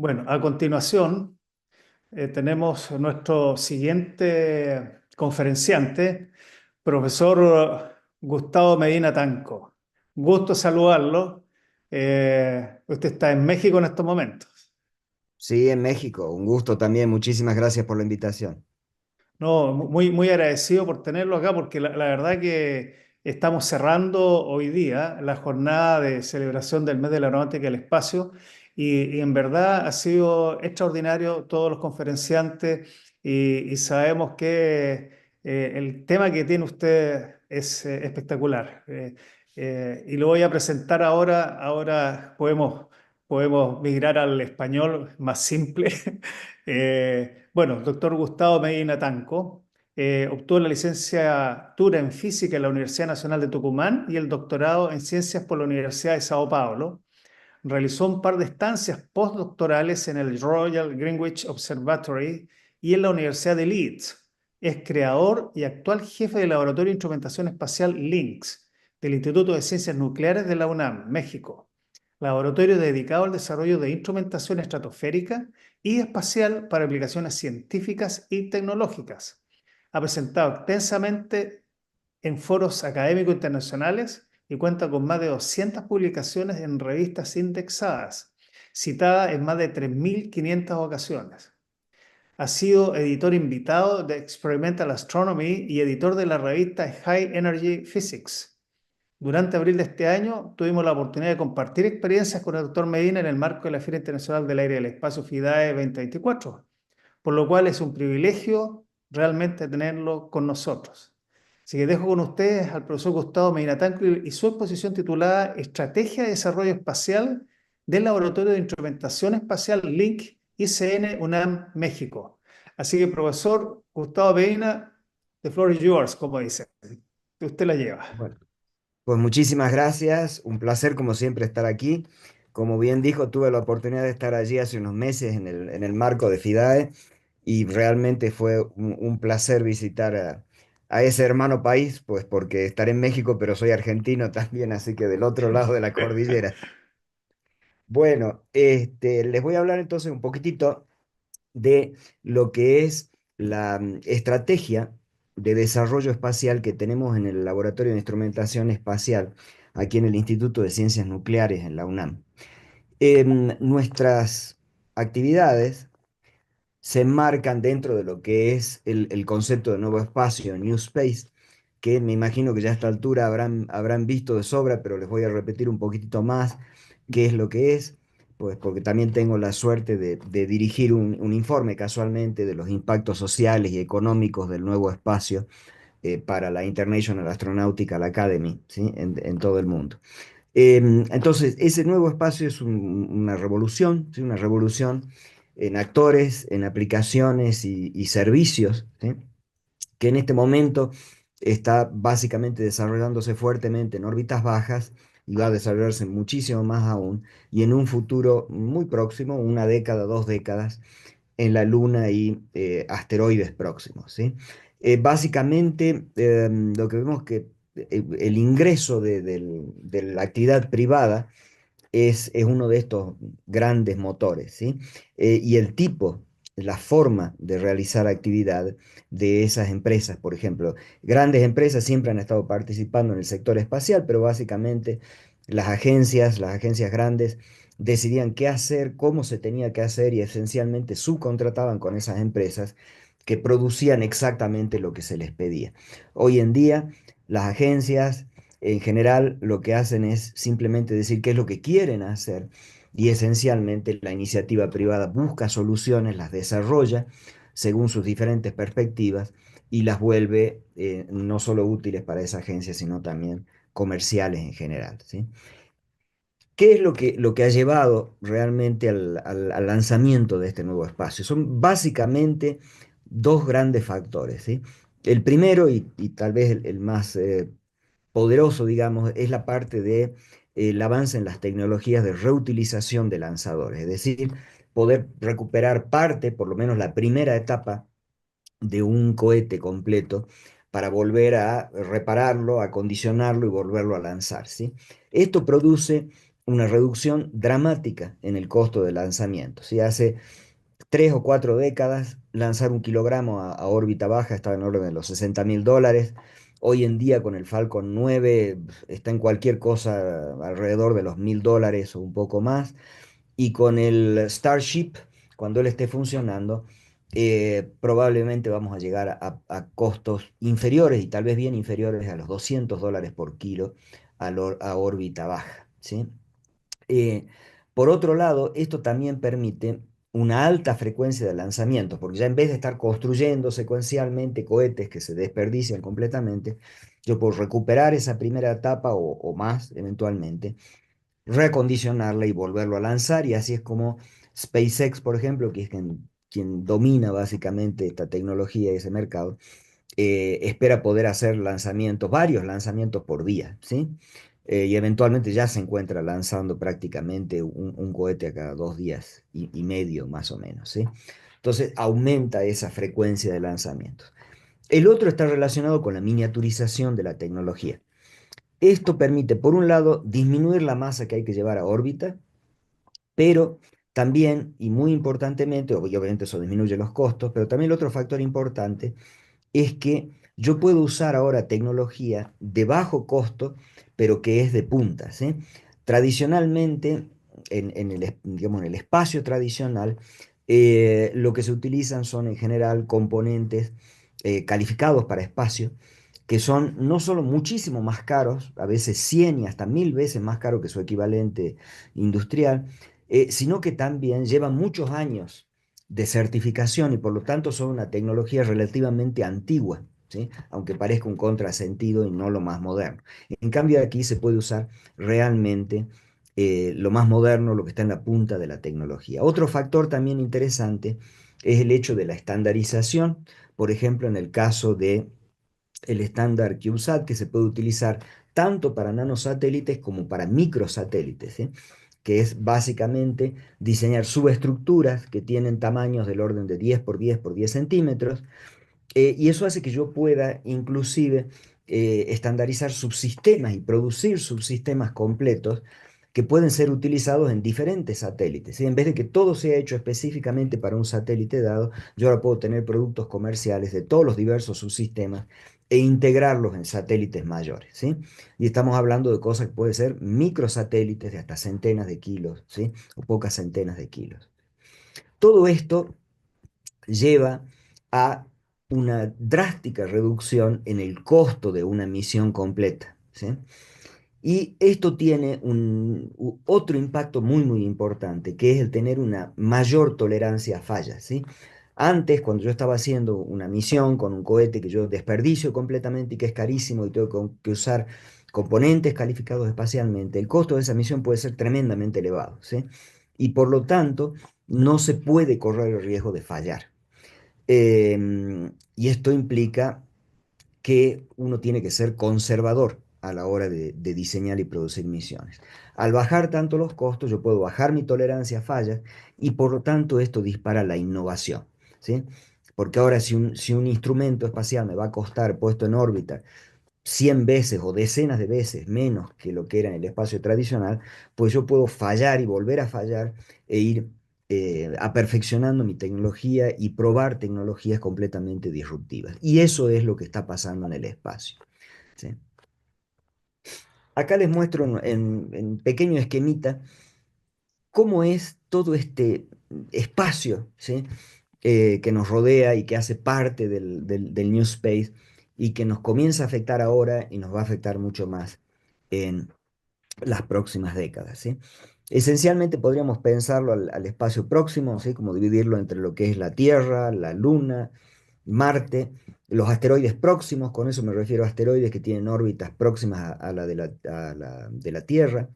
Bueno, a continuación tenemos nuestro siguiente conferenciante, profesor Gustavo Medina Tanco. Gusto saludarlo. Usted está en México en estos momentos. Sí, en México. Un gusto también. Muchísimas gracias por la invitación. No, muy agradecido por tenerlo acá porque la verdad que estamos cerrando hoy día la jornada de celebración del mes de la aeronáutica y el espacio y en verdad ha sido extraordinario todos los conferenciantes y sabemos que el tema que tiene usted es espectacular. Y lo voy a presentar ahora. Ahora podemos migrar al español más simple. Bueno, el doctor Gustavo Medina Tanco obtuvo la licenciatura en física en la Universidad Nacional de Tucumán y el doctorado en ciencias por la Universidad de Sao Paulo. Realizó un par de estancias postdoctorales en el Royal Greenwich Observatory y en la Universidad de Leeds. Es creador y actual jefe del Laboratorio de Instrumentación Espacial LINX del Instituto de Ciencias Nucleares de la UNAM, México, laboratorio dedicado al desarrollo de instrumentación estratosférica y espacial para aplicaciones científicas y tecnológicas. Ha presentado extensamente en foros académicos internacionales y cuenta con más de 200 publicaciones en revistas indexadas, citada en más de 3.500 ocasiones. Ha sido editor invitado de Experimental Astronomy y editor de la revista High Energy Physics. Durante abril de este año tuvimos la oportunidad de compartir experiencias con el doctor Medina en el marco de la Feria Internacional del Aire y el Espacio FIDAE 2024, por lo cual es un privilegio realmente tenerlo con nosotros. Así que dejo con ustedes al profesor Gustavo Medina Tanco y su exposición titulada Estrategia de Desarrollo Espacial del Laboratorio de Instrumentación Espacial LINC ICN UNAM México. Así que, profesor Gustavo Medina, the floor is yours, como dice. Usted la lleva. Bueno, pues muchísimas gracias. Un placer, como siempre, estar aquí. Como bien dijo, tuve la oportunidad de estar allí hace unos meses en el marco de FIDAE y realmente fue un placer visitar a ese hermano país, pues porque estaré en México, pero soy argentino también, así que del otro lado de la cordillera. Bueno, les voy a hablar entonces un poquitito de lo que es la estrategia de desarrollo espacial que tenemos en el Laboratorio de Instrumentación Espacial, aquí en el Instituto de Ciencias Nucleares en la UNAM. Nuestras actividades se enmarcan dentro de lo que es el concepto de nuevo espacio, New Space, que me imagino que ya a esta altura habrán visto de sobra, pero les voy a repetir un poquitito más qué es lo que es, pues porque también tengo la suerte de dirigir un informe casualmente de los impactos sociales y económicos del nuevo espacio para la International Astronautical Academy, ¿sí? En todo el mundo. Entonces, ese nuevo espacio es una revolución, ¿sí? Una revolución en actores, en aplicaciones y servicios, ¿sí? Que en este momento está básicamente desarrollándose fuertemente en órbitas bajas y va a desarrollarse muchísimo más aún, y en un futuro muy próximo, una década, 2 décadas, en la Luna y asteroides próximos, ¿sí? Básicamente, lo que vemos que el ingreso de la actividad privada es uno de estos grandes motores, ¿sí? Y el tipo, la forma de realizar actividad de esas empresas, por ejemplo, grandes empresas siempre han estado participando en el sector espacial, pero básicamente las agencias grandes decidían qué hacer, cómo se tenía que hacer y esencialmente subcontrataban con esas empresas que producían exactamente lo que se les pedía. Hoy en día, las agencias en general lo que hacen es simplemente decir qué es lo que quieren hacer y esencialmente la iniciativa privada busca soluciones, las desarrolla según sus diferentes perspectivas y las vuelve no solo útiles para esa agencia, sino también comerciales en general, ¿sí? ¿Qué es lo que ha llevado realmente al lanzamiento de este nuevo espacio? Son básicamente dos grandes factores, ¿sí? El primero y tal vez el más poderoso, digamos, es la parte de el avance en las tecnologías de reutilización de lanzadores, es decir, poder recuperar parte, por lo menos la primera etapa de un cohete completo para volver a repararlo, acondicionarlo y volverlo a lanzar, ¿sí? Esto produce una reducción dramática en el costo de lanzamiento. ¿Sí? Hace 3 o 4 décadas, lanzar 1 kilogramo a órbita baja estaba en orden de los $60.000. Hoy en día con el Falcon 9 está en cualquier cosa alrededor de los $1.000 o un poco más. Y con el Starship, cuando él esté funcionando, probablemente vamos a llegar a costos inferiores y tal vez bien inferiores a los $200 por kilo a órbita baja, ¿sí? Eh, por otro lado, esto también permite una alta frecuencia de lanzamientos, porque ya en vez de estar construyendo secuencialmente cohetes que se desperdician completamente, yo puedo recuperar esa primera etapa o más eventualmente, reacondicionarla y volverlo a lanzar, y así es como SpaceX, por ejemplo, que es quien domina básicamente esta tecnología y ese mercado, espera poder hacer lanzamientos, varios lanzamientos por día, ¿sí? Y eventualmente ya se encuentra lanzando prácticamente un cohete a cada 2 días y medio, más o menos, ¿sí? Entonces aumenta esa frecuencia de lanzamientos. El otro está relacionado con la miniaturización de la tecnología. Esto permite, por un lado, disminuir la masa que hay que llevar a órbita, pero también, y muy importantemente, obviamente eso disminuye los costos, pero también el otro factor importante es que yo puedo usar ahora tecnología de bajo costo, pero que es de punta, ¿sí? Tradicionalmente, digamos, en el espacio tradicional, lo que se utilizan son en general componentes calificados para espacio, que son no solo muchísimo más caros, a veces 100 y hasta 1000 veces más caro que su equivalente industrial, sino que también llevan muchos años de certificación y por lo tanto son una tecnología relativamente antigua, ¿sí? Aunque parezca un contrasentido y no lo más moderno. En cambio, aquí se puede usar realmente lo más moderno, lo que está en la punta de la tecnología. Otro factor también interesante es el hecho de la estandarización, por ejemplo, en el caso de el estándar CubeSat, que se puede utilizar tanto para nanosatélites como para microsatélites, ¿sí? Que es básicamente diseñar subestructuras que tienen tamaños del orden de 10 por 10 por 10 centímetros, y eso hace que yo pueda inclusive estandarizar subsistemas y producir subsistemas completos que pueden ser utilizados en diferentes satélites, ¿sí? En vez de que todo sea hecho específicamente para un satélite dado, yo ahora puedo tener productos comerciales de todos los diversos subsistemas e integrarlos en satélites mayores, ¿sí? Y estamos hablando de cosas que pueden ser microsatélites de hasta centenas de kilos, ¿sí? O pocas centenas de kilos. Todo esto lleva a una drástica reducción en el costo de una misión completa, ¿sí? Y esto tiene otro impacto muy, muy importante, que es el tener una mayor tolerancia a fallas, ¿sí? Antes, cuando yo estaba haciendo una misión con un cohete que yo desperdicio completamente y que es carísimo y tengo que usar componentes calificados espacialmente, el costo de esa misión puede ser tremendamente elevado, ¿sí? Y por lo tanto, no se puede correr el riesgo de fallar. Y esto implica que uno tiene que ser conservador a la hora de diseñar y producir misiones. Al bajar tanto los costos, yo puedo bajar mi tolerancia a fallas y por lo tanto esto dispara la innovación, ¿sí? Porque ahora si un instrumento espacial me va a costar puesto en órbita 100 veces o decenas de veces menos que lo que era en el espacio tradicional, pues yo puedo fallar y volver a fallar e ir aperfeccionando mi tecnología y probar tecnologías completamente disruptivas. Y eso es lo que está pasando en el espacio, ¿sí? Acá les muestro en pequeño esquemita cómo es todo este espacio, ¿sí? Que nos rodea y que hace parte del New Space y que nos comienza a afectar ahora y nos va a afectar mucho más en las próximas décadas, ¿sí? Esencialmente podríamos pensarlo al espacio próximo, ¿sí? Como dividirlo entre lo que es la Tierra, la Luna, Marte, los asteroides próximos, con eso me refiero a asteroides que tienen órbitas próximas a la Tierra,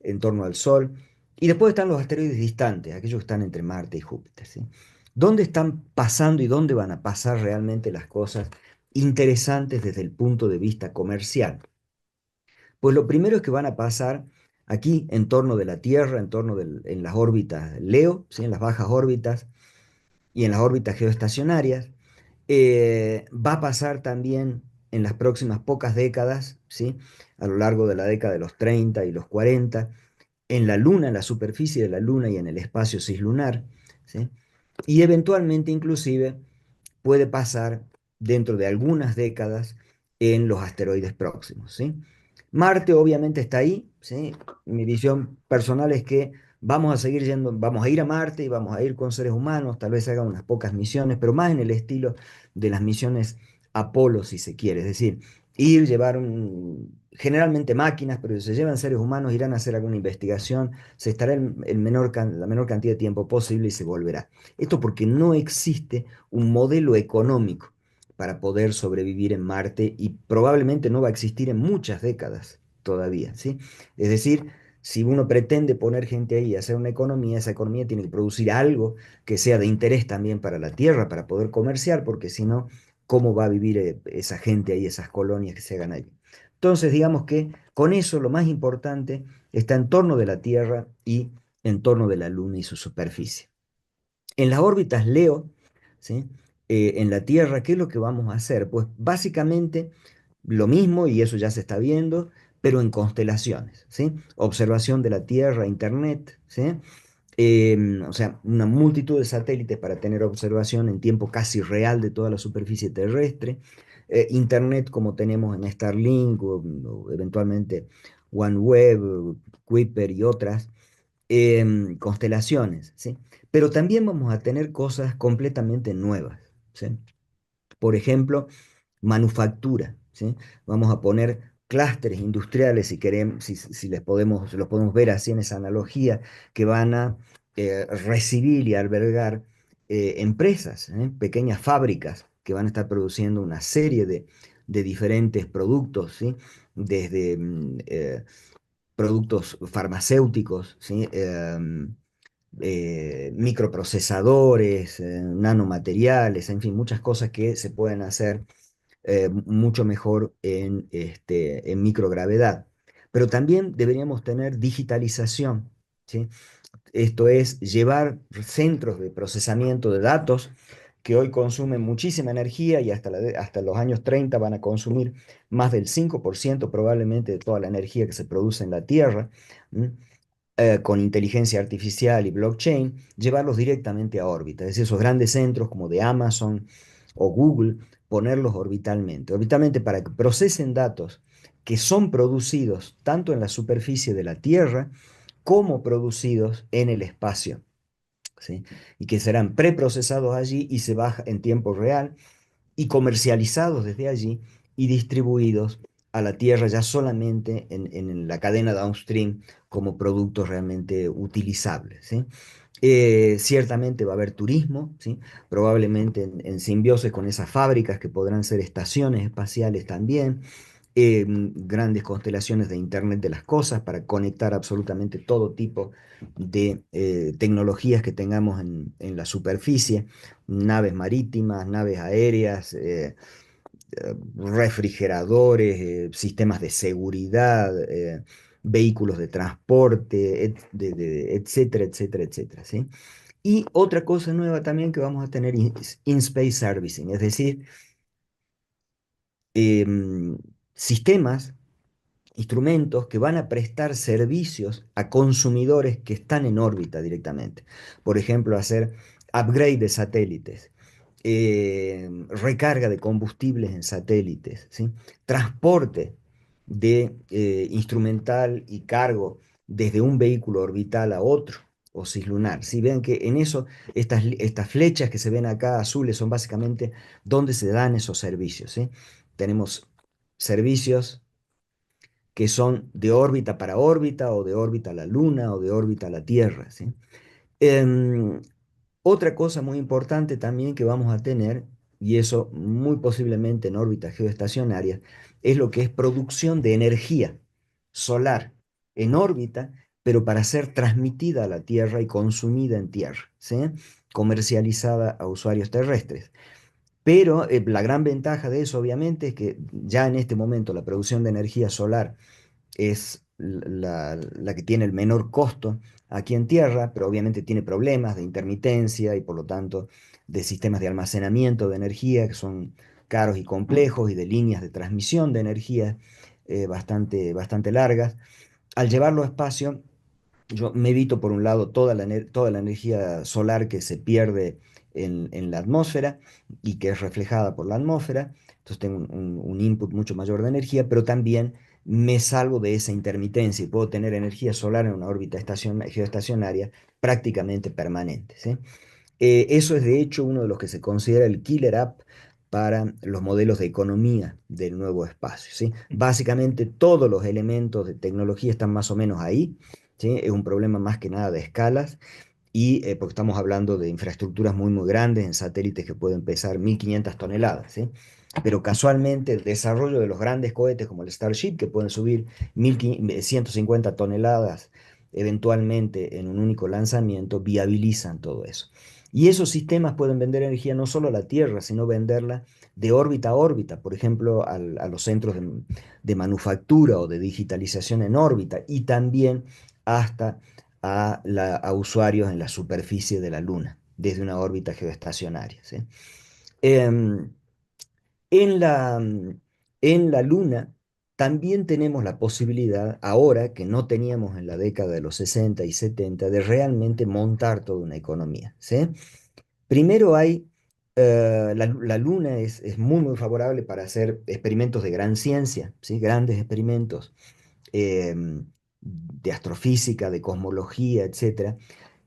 en torno al Sol, y después están los asteroides distantes, aquellos que están entre Marte y Júpiter, ¿sí? ¿Dónde están pasando y dónde van a pasar realmente las cosas interesantes desde el punto de vista comercial? Pues lo primero es que van a pasar aquí en torno de la Tierra, en las órbitas LEO, ¿sí? En las bajas órbitas y en las órbitas geoestacionarias. Va a pasar también en las próximas pocas décadas, ¿sí? A lo largo de la década de los 30 y los 40, en la Luna, en la superficie de la Luna y en el espacio cislunar, ¿sí? Y eventualmente inclusive puede pasar dentro de algunas décadas en los asteroides próximos, ¿sí? Marte obviamente está ahí, ¿sí? Mi visión personal es que vamos a seguir yendo, vamos a ir a Marte y vamos a ir con seres humanos, tal vez se hagan unas pocas misiones, pero más en el estilo de las misiones Apolo, si se quiere, es decir, ir, llevar generalmente máquinas, pero si se llevan seres humanos, irán a hacer alguna investigación, se estará la menor cantidad de tiempo posible y se volverá. Esto porque no existe un modelo económico para poder sobrevivir en Marte y probablemente no va a existir en muchas décadas todavía, ¿sí? Es decir, si uno pretende poner gente ahí y hacer una economía, esa economía tiene que producir algo que sea de interés también para la Tierra, para poder comerciar, porque si no, ¿cómo va a vivir esa gente ahí, esas colonias que se hagan allí? Entonces, digamos que con eso lo más importante está en torno de la Tierra y en torno de la Luna y su superficie. En las órbitas Leo, ¿sí? En la Tierra, ¿qué es lo que vamos a hacer? Pues básicamente lo mismo, y eso ya se está viendo, pero en constelaciones, ¿sí? Observación de la Tierra, Internet, ¿sí? O sea, una multitud de satélites para tener observación en tiempo casi real de toda la superficie terrestre. Internet como tenemos en Starlink o eventualmente OneWeb, Kuiper y otras constelaciones, ¿sí? Pero también vamos a tener cosas completamente nuevas, ¿sí? Por ejemplo, manufactura, ¿sí? Vamos a poner clústeres industriales, si queremos, si los podemos ver así en esa analogía, que van a recibir y albergar empresas, pequeñas fábricas que van a estar produciendo una serie de diferentes productos, ¿sí? Desde productos farmacéuticos, ¿sí? Microprocesadores, nanomateriales, en fin, muchas cosas que se pueden hacer mucho mejor en microgravedad. Pero también deberíamos tener digitalización, ¿sí? Esto es llevar centros de procesamiento de datos que hoy consumen muchísima energía y hasta los años 30 van a consumir más del 5% probablemente de toda la energía que se produce en la Tierra. ¿M? Con inteligencia artificial y blockchain, llevarlos directamente a órbita. Es decir, esos grandes centros como de Amazon o Google, ponerlos orbitalmente. Orbitalmente para que procesen datos que son producidos tanto en la superficie de la Tierra como producidos en el espacio, ¿sí? Y que serán preprocesados allí y se baja en tiempo real y comercializados desde allí y distribuidos a la tierra ya solamente en la cadena downstream como productos realmente utilizables, ¿sí? Ciertamente va a haber turismo, ¿sí? Probablemente en simbiosis con esas fábricas que podrán ser estaciones espaciales también, grandes constelaciones de Internet de las cosas para conectar absolutamente todo tipo de tecnologías que tengamos en la superficie, naves marítimas, naves aéreas, refrigeradores, sistemas de seguridad, vehículos de transporte, etcétera, etcétera, etcétera, ¿sí? Y otra cosa nueva también que vamos a tener es in-space servicing, es decir, em, sistemas, instrumentos que van a prestar servicios a consumidores que están en órbita directamente. Por ejemplo, hacer upgrade de satélites, recarga de combustibles en satélites, ¿sí? Transporte de instrumental y cargo desde un vehículo orbital a otro o cislunar. Si ven que en eso, estas flechas que se ven acá azules son básicamente donde se dan esos servicios, ¿sí? Tenemos servicios que son de órbita para órbita o de órbita a la Luna o de órbita a la Tierra, ¿sí? Em, Otra cosa muy importante también que vamos a tener, y eso muy posiblemente en órbitas geoestacionarias, es lo que es producción de energía solar en órbita, pero para ser transmitida a la Tierra y consumida en Tierra, ¿sí? Comercializada a usuarios terrestres. Pero la gran ventaja de eso, obviamente, es que ya en este momento la producción de energía solar es la que tiene el menor costo aquí en tierra, pero obviamente tiene problemas de intermitencia y por lo tanto de sistemas de almacenamiento de energía que son caros y complejos y de líneas de transmisión de energía bastante largas. Al llevarlo a espacio, yo me evito por un lado toda la energía solar que se pierde en la atmósfera y que es reflejada por la atmósfera, entonces tengo un input mucho mayor de energía, pero también me salvo de esa intermitencia y puedo tener energía solar en una órbita geoestacionaria prácticamente permanente, ¿sí? Eso es de hecho uno de los que se considera el killer app para los modelos de economía del nuevo espacio, ¿sí? Básicamente todos los elementos de tecnología están más o menos ahí, ¿sí? Es un problema más que nada de escalas y porque estamos hablando de infraestructuras muy, muy grandes en satélites que pueden pesar 1.500 toneladas, ¿sí? Pero casualmente el desarrollo de los grandes cohetes como el Starship, que pueden subir 1.150 toneladas eventualmente en un único lanzamiento, viabilizan todo eso. Y esos sistemas pueden vender energía no solo a la Tierra, sino venderla de órbita a órbita, por ejemplo, a los centros de manufactura o de digitalización en órbita, y también hasta a usuarios en la superficie de la Luna, desde una órbita geoestacionaria, ¿sí? Em, en la Luna también tenemos la posibilidad, ahora que no teníamos en la década de los 60 y 70, de realmente montar toda una economía, ¿sí? Primero la Luna es muy, muy favorable para hacer experimentos de gran ciencia, ¿sí? Grandes experimentos de astrofísica, de cosmología, etcétera,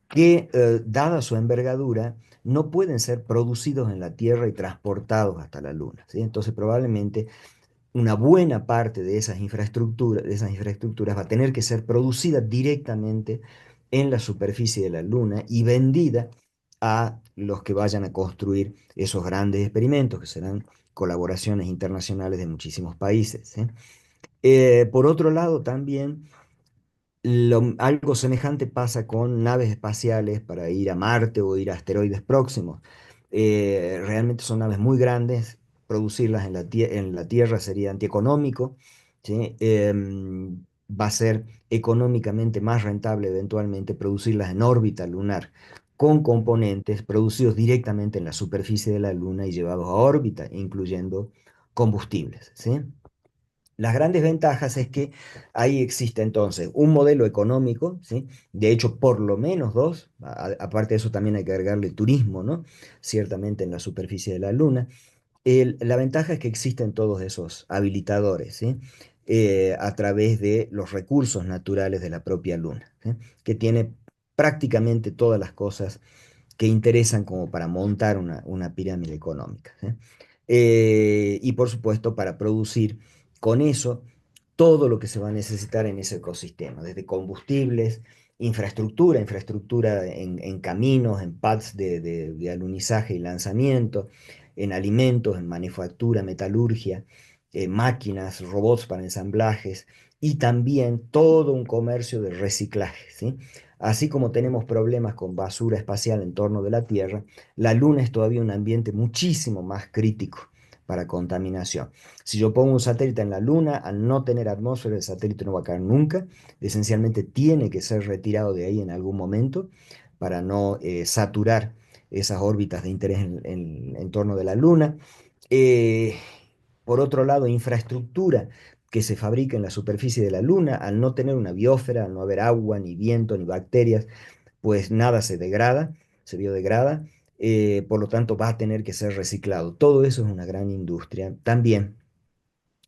que, dada su envergadura, no pueden ser producidos en la Tierra y transportados hasta la Luna, ¿sí? Entonces, probablemente una buena parte de esas infraestructuras va a tener que ser producida directamente en la superficie de la Luna y vendida a los que vayan a construir esos grandes experimentos, que serán colaboraciones internacionales de muchísimos países, ¿sí? Por otro lado, también algo semejante pasa con naves espaciales para ir a Marte o ir a asteroides próximos. Realmente son naves muy grandes, producirlas en la Tierra sería antieconómico, ¿sí? Va a ser económicamente más rentable eventualmente producirlas en órbita lunar con componentes producidos directamente en la superficie de la Luna y llevados a órbita, incluyendo combustibles, ¿sí? Las grandes ventajas es que ahí existe entonces un modelo económico, ¿sí? De hecho, por lo menos dos, aparte de eso también hay que agregarle turismo, ¿no? Ciertamente en la superficie de la Luna. La ventaja es que existen todos esos habilitadores, ¿sí? A través de los recursos naturales de la propia Luna, ¿sí? Que tiene prácticamente todas las cosas que interesan como para montar una pirámide económica, ¿sí? Y por supuesto para producir con eso todo lo que se va a necesitar en ese ecosistema, desde combustibles, infraestructura en caminos, en pads de alunizaje y lanzamiento, en alimentos, en manufactura, metalurgia, máquinas, robots para ensamblajes y también todo un comercio de reciclaje, ¿sí? Así como tenemos problemas con basura espacial en torno de la Tierra, la Luna es todavía un ambiente muchísimo más crítico para contaminación. Si yo pongo un satélite en la Luna, al no tener atmósfera, el satélite no va a caer nunca. Esencialmente tiene que ser retirado de ahí en algún momento para no saturar esas órbitas de interés en torno de la Luna. Eh, por otro lado, infraestructura que se fabrica en la superficie de la Luna, al no tener una biosfera, al no haber agua, ni viento, ni bacterias, pues nada se degrada, se biodegrada, por lo tanto va a tener que ser reciclado. Todo eso es una gran industria también.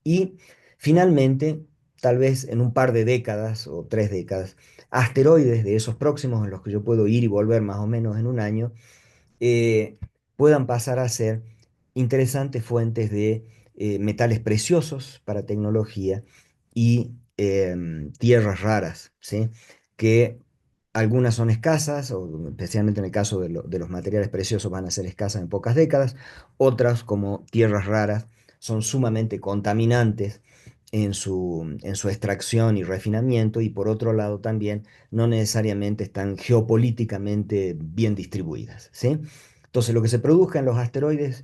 Y finalmente, tal vez en un par de décadas o 3 décadas, asteroides de esos próximos en los que yo puedo ir y volver más o menos en un año, eh, puedan pasar a ser interesantes fuentes de metales preciosos para tecnología y tierras raras, ¿sí? Que algunas son escasas, o especialmente en el caso de los materiales preciosos van a ser escasas en pocas décadas, otras como tierras raras son sumamente contaminantes en su extracción y refinamiento y por otro lado también no necesariamente están geopolíticamente bien distribuidas, ¿sí? Entonces, lo que se produzca en los asteroides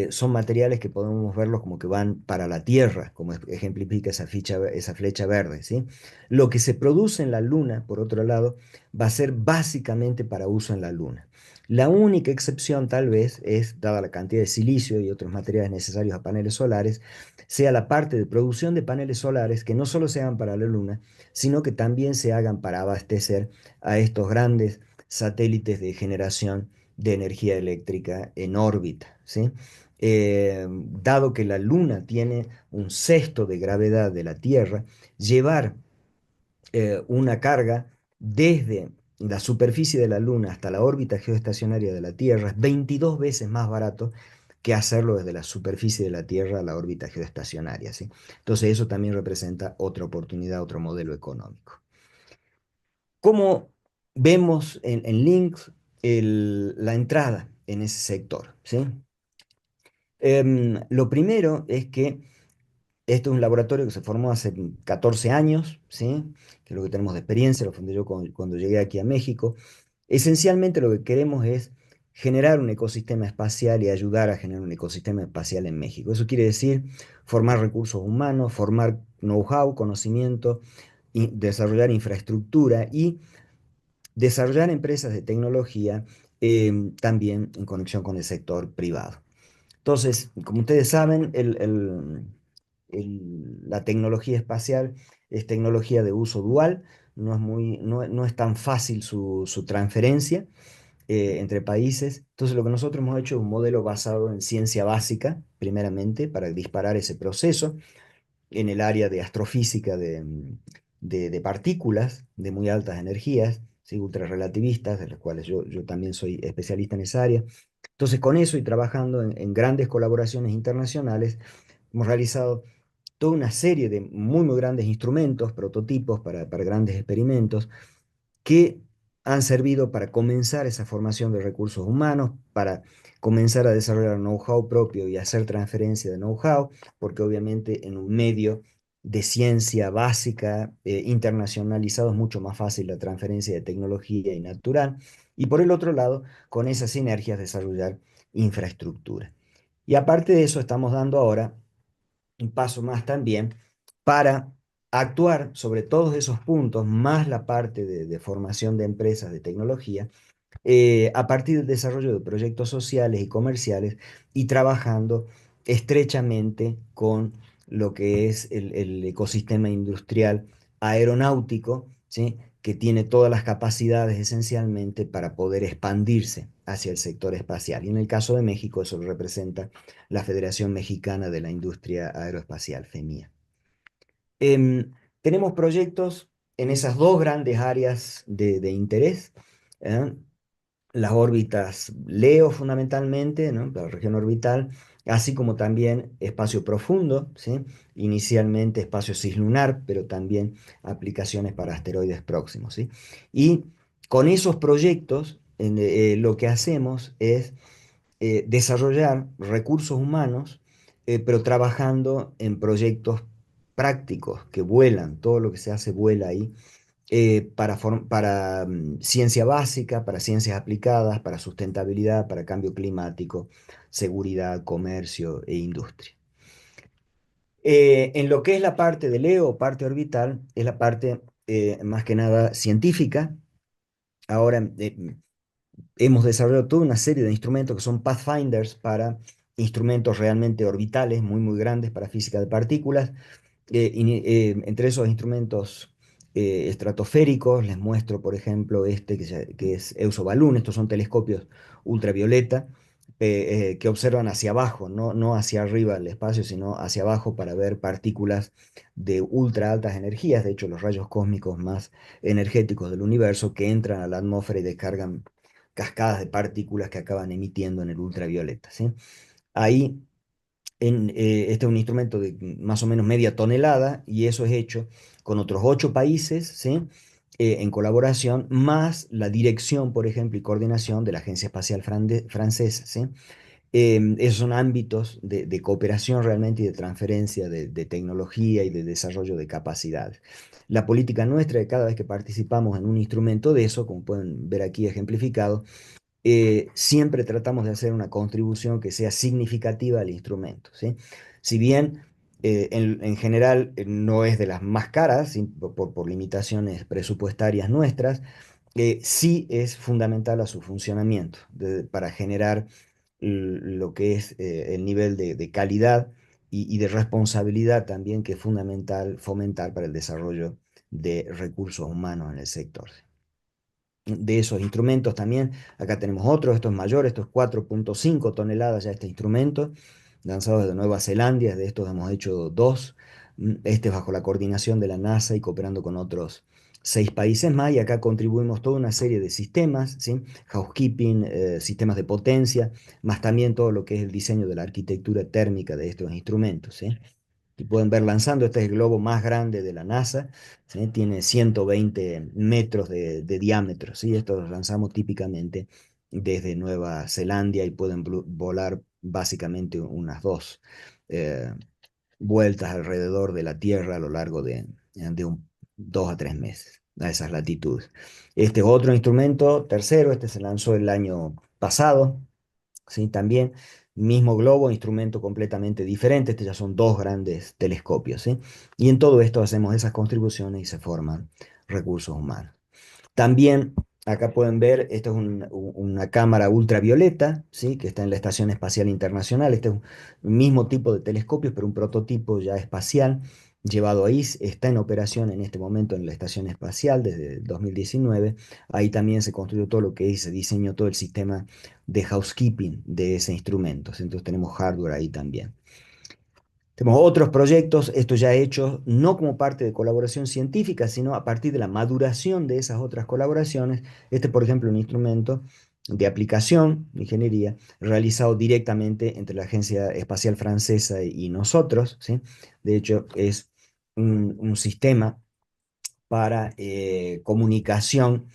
son materiales que podemos verlos como que van para la Tierra, como ejemplifica esa flecha verde, ¿sí? Lo que se produce en la Luna, por otro lado, va a ser básicamente para uso en la Luna. La única excepción tal vez es, dada la cantidad de silicio y otros materiales necesarios a paneles solares, sea la parte de producción de paneles solares que no solo se hagan para la Luna, sino que también se hagan para abastecer a estos grandes satélites de generación de energía eléctrica en órbita, ¿sí? Dado que la Luna tiene un sexto de gravedad de la Tierra, llevar una carga desde la superficie de la Luna hasta la órbita geoestacionaria de la Tierra es 22 veces más barato que hacerlo desde la superficie de la Tierra a la órbita geoestacionaria, ¿sí? Entonces eso también representa otra oportunidad, otro modelo económico. ¿Cómo vemos en Links la entrada en ese sector? ¿Sí? Lo primero es que esto es un laboratorio que se formó hace 14 años, ¿sí? Que es lo que tenemos de experiencia, lo fundé yo cuando llegué aquí a México. Esencialmente lo que queremos es generar un ecosistema espacial y ayudar a generar un ecosistema espacial en México. Eso quiere decir formar recursos humanos, formar know-how, conocimiento, y desarrollar infraestructura y desarrollar empresas de tecnología también en conexión con el sector privado. Entonces, como ustedes saben, la tecnología espacial es tecnología de uso dual, no es tan fácil su transferencia entre países. Entonces, lo que nosotros hemos hecho es un modelo basado en ciencia básica, primeramente, para disparar ese proceso en el área de astrofísica de partículas de muy altas energías, ¿sí? Ultrarrelativistas, de las cuales yo también soy especialista en esa área. Entonces, con eso y trabajando en grandes colaboraciones internacionales, hemos realizado toda una serie de muy grandes instrumentos, prototipos para grandes experimentos, que han servido para comenzar esa formación de recursos humanos, para comenzar a desarrollar know-how propio y hacer transferencia de know-how, porque obviamente en un medio de ciencia básica internacionalizado es mucho más fácil la transferencia de tecnología y natural. Y por el otro lado, con esas sinergias desarrollar infraestructura. Y aparte de eso, estamos dando ahora un paso más también para actuar sobre todos esos puntos, más la parte de formación de empresas de tecnología, a partir del desarrollo de proyectos sociales y comerciales y trabajando estrechamente con lo que es el ecosistema industrial aeronáutico, ¿sí? Que tiene todas las capacidades esencialmente para poder expandirse hacia el sector espacial. Y en el caso de México, eso lo representa la Federación Mexicana de la Industria Aeroespacial, FEMIA. Tenemos proyectos en esas dos grandes áreas de interés. ¿eh? Las órbitas LEO fundamentalmente, ¿no? La región orbital, así como también espacio profundo, ¿sí? Inicialmente espacio cislunar, pero también aplicaciones para asteroides próximos, ¿sí? Y con esos proyectos, lo que hacemos es desarrollar recursos humanos, pero trabajando en proyectos prácticos que vuelan, todo lo que se hace vuela ahí para ciencia básica, para ciencias aplicadas, para sustentabilidad, para cambio climático, seguridad, comercio e industria. En lo que es la parte de LEO, parte orbital, es la parte más que nada científica. Ahora hemos desarrollado toda una serie de instrumentos que son pathfinders para instrumentos realmente orbitales, muy grandes para física de partículas. Entre esos instrumentos estratosféricos, les muestro, por ejemplo, este que es EUSO-Balloon. Estos son telescopios ultravioleta que observan hacia abajo, no hacia arriba del espacio, sino hacia abajo para ver partículas de ultra altas energías, de hecho, los rayos cósmicos más energéticos del universo que entran a la atmósfera y descargan cascadas de partículas que acaban emitiendo en el ultravioleta, ¿sí? Ahí este es un instrumento de más o menos media tonelada y eso es hecho con otros 8 países, ¿sí? En colaboración, más la dirección, por ejemplo, y coordinación de la Agencia Espacial Francesa, ¿sí? Esos son ámbitos de cooperación realmente y de transferencia de tecnología y de desarrollo de capacidades. La política nuestra de cada vez que participamos en un instrumento de eso, como pueden ver aquí ejemplificado, siempre tratamos de hacer una contribución que sea significativa al instrumento, ¿sí? Si bien en general no es de las más caras, ¿sí? Por limitaciones presupuestarias nuestras, sí es fundamental a su funcionamiento para generar lo que es el nivel de calidad y de responsabilidad también que es fundamental fomentar para el desarrollo de recursos humanos en el sector. De esos instrumentos también, acá tenemos otro, esto es mayor, esto es 4,5 toneladas ya este instrumento, lanzado desde Nueva Zelanda, de estos hemos hecho dos, este es bajo la coordinación de la NASA y cooperando con otros 6 países más, y acá contribuimos toda una serie de sistemas, ¿sí? Housekeeping, sistemas de potencia, más también todo lo que es el diseño de la arquitectura térmica de estos instrumentos, ¿sí? Y pueden ver lanzando, este es el globo más grande de la NASA, ¿sí? Tiene 120 metros de diámetro, ¿sí? Estos los lanzamos típicamente desde Nueva Zelanda y pueden volar básicamente unas eh, vueltas alrededor de la Tierra a lo largo de 2 a 3 meses, a esas latitudes. Este es otro instrumento, tercero, este se lanzó el año pasado, ¿sí? También mismo globo, instrumento completamente diferente, este ya son dos grandes telescopios, ¿sí? Y en todo esto hacemos esas contribuciones y se forman recursos humanos. También acá pueden ver, esto es una cámara ultravioleta, ¿sí? Que está en la Estación Espacial Internacional. Este es un mismo tipo de telescopios, pero un prototipo ya espacial llevado ahí. Está en operación en este momento en la Estación Espacial desde el 2019. Ahí también se construyó todo lo que es, se diseñó todo el sistema de housekeeping de ese instrumento. Entonces tenemos hardware ahí también. Tenemos otros proyectos, estos ya hechos no como parte de colaboración científica, sino a partir de la maduración de esas otras colaboraciones. Este, por ejemplo, un instrumento de aplicación de ingeniería realizado directamente entre la Agencia Espacial Francesa y nosotros, ¿sí? De hecho, es un sistema para comunicación,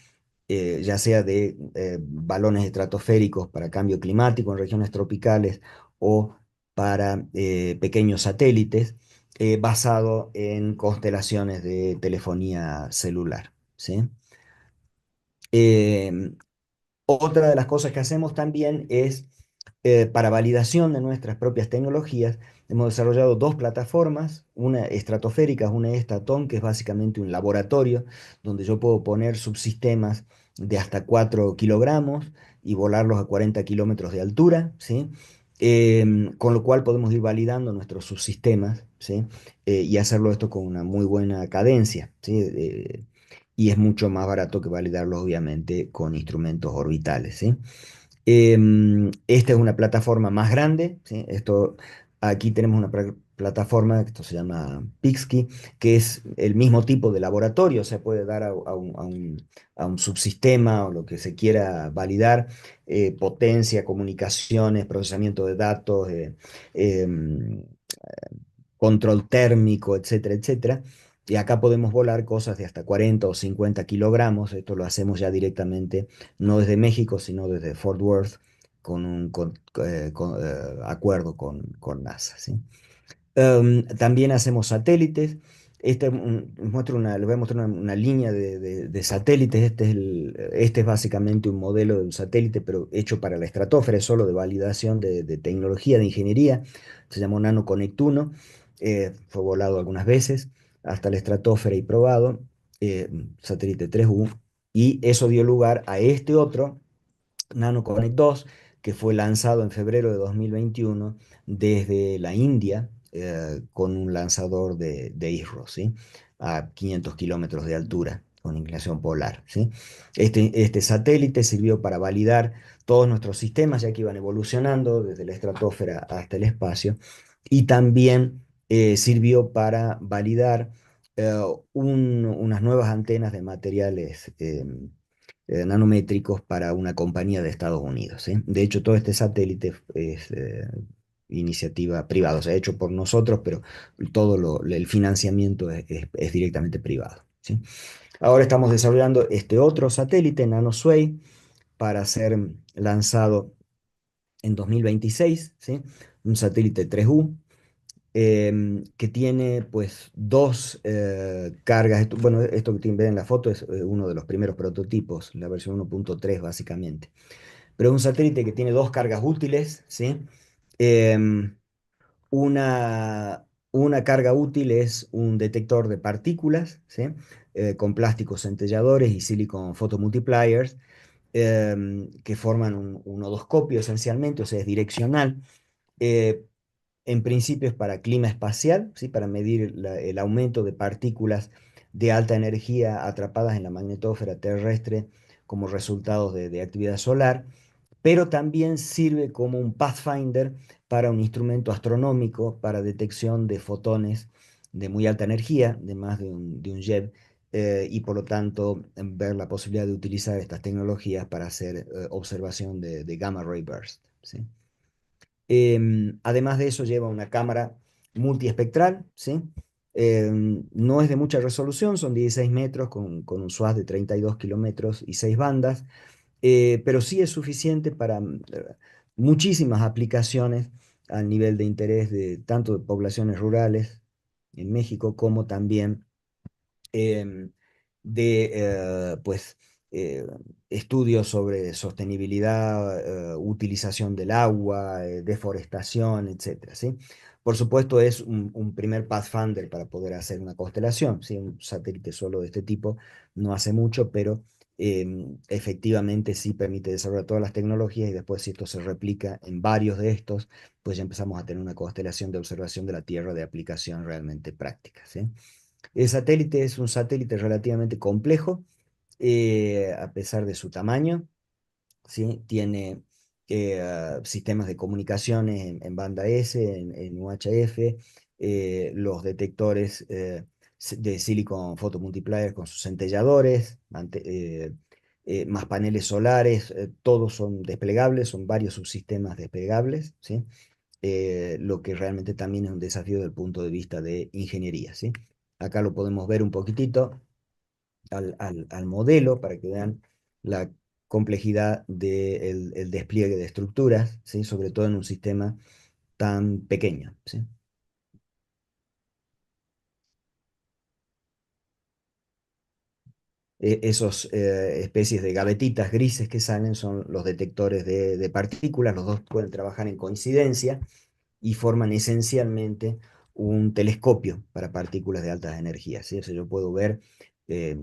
ya sea de balones estratosféricos para cambio climático en regiones tropicales o para pequeños satélites, basado en constelaciones de telefonía celular, ¿sí? Em, Otra de las cosas que hacemos también es, para validación de nuestras propias tecnologías, hemos desarrollado dos plataformas, una estratosférica, una Estaton, que es básicamente un laboratorio donde yo puedo poner subsistemas de hasta 4 kilogramos y volarlos a 40 kilómetros de altura, ¿sí? Con lo cual podemos ir validando nuestros subsistemas, ¿sí? Y hacerlo esto con una muy buena cadencia, ¿sí? Y es mucho más barato que validarlo, obviamente, con instrumentos orbitales, ¿sí? Esta es una plataforma más grande, ¿sí? Aquí tenemos una plataforma, esto se llama Pixki, que es el mismo tipo de laboratorio, se puede dar a un subsistema o lo que se quiera validar, potencia, comunicaciones, procesamiento de datos, em, control térmico, etcétera, etcétera. Y acá podemos volar cosas de hasta 40 o 50 kilogramos. Esto lo hacemos ya directamente, no desde México, sino desde Fort Worth, con un acuerdo con NASA, ¿sí? También hacemos satélites. Les voy a mostrar una línea de satélites. Este es básicamente un modelo de un satélite, pero hecho para la estratosfera, es solo de validación de tecnología, de ingeniería. Se llamó NanoConnect 1. Fue volado algunas veces hasta la estratosfera y probado. Satélite 3U. Y eso dio lugar a este otro NanoConnect 2, que fue lanzado en febrero de 2021 desde la India, con un lanzador de ISRO, ¿sí? A 500 kilómetros de altura, con inclinación polar, ¿sí? Este satélite sirvió para validar todos nuestros sistemas, ya que iban evolucionando desde la estratosfera hasta el espacio, y también sirvió para validar eh, unas nuevas antenas de materiales nanométricos para una compañía de Estados Unidos, ¿sí? De hecho, todo este satélite es iniciativa privada, o sea, hecho por nosotros, pero el financiamiento es directamente privado, ¿sí? Ahora estamos desarrollando este otro satélite, NanoSway, para ser lanzado en 2026, ¿sí? Un satélite 3U, que tiene pues dos cargas. Bueno, esto que ven en la foto es uno de los primeros prototipos, la versión 1,3 básicamente. pero es un satélite que tiene dos cargas útiles, ¿sí? Em, una carga útil es un detector de partículas, ¿sí? Con plásticos centelladores y silicon photomultipliers, que forman un odoscopio esencialmente, o sea, es direccional. Eh, en principio es para clima espacial, ¿sí? Para medir el aumento de partículas de alta energía atrapadas en la magnetósfera terrestre como resultados de actividad solar, pero también sirve como un pathfinder para un instrumento astronómico para detección de fotones de muy alta energía, de más de un JeV, y por lo tanto ver la posibilidad de utilizar estas tecnologías para hacer observación de gamma ray burst, ¿sí? Además de eso, lleva una cámara multiespectral, ¿sí? No es de mucha resolución, son 16 metros con un SWAS de 32 kilómetros y 6 bandas, pero sí es suficiente para muchísimas aplicaciones a nivel de interés de tanto de poblaciones rurales en México como también em, de pues, eh, estudios sobre sostenibilidad, utilización del agua, deforestación, etcétera, ¿sí? Por supuesto, es un primer pathfinder para poder hacer una constelación, ¿sí? Un satélite solo de este tipo no hace mucho, pero efectivamente sí permite desarrollar todas las tecnologías y después si esto se replica en varios de estos, pues ya empezamos a tener una constelación de observación de la Tierra de aplicación realmente práctica, ¿sí? El satélite es un satélite relativamente complejo, a pesar de su tamaño, ¿sí? Tiene sistemas de comunicaciones en banda S, en UHF, los detectores de silicon photomultiplier con sus centelladores, más paneles solares, todos son desplegables, son varios subsistemas desplegables, ¿sí? Lo que realmente también es un desafío desde el punto de vista de ingeniería, ¿sí? Acá lo podemos ver un poquitito al modelo para que vean la complejidad del el despliegue de estructuras, ¿sí? Sobre todo en un sistema tan pequeño, ¿sí? Esos especies de gavetitas grises que salen son los detectores de partículas, los dos pueden trabajar en coincidencia y forman esencialmente un telescopio para partículas de altas energías, ¿sí? O sea, yo puedo ver eh,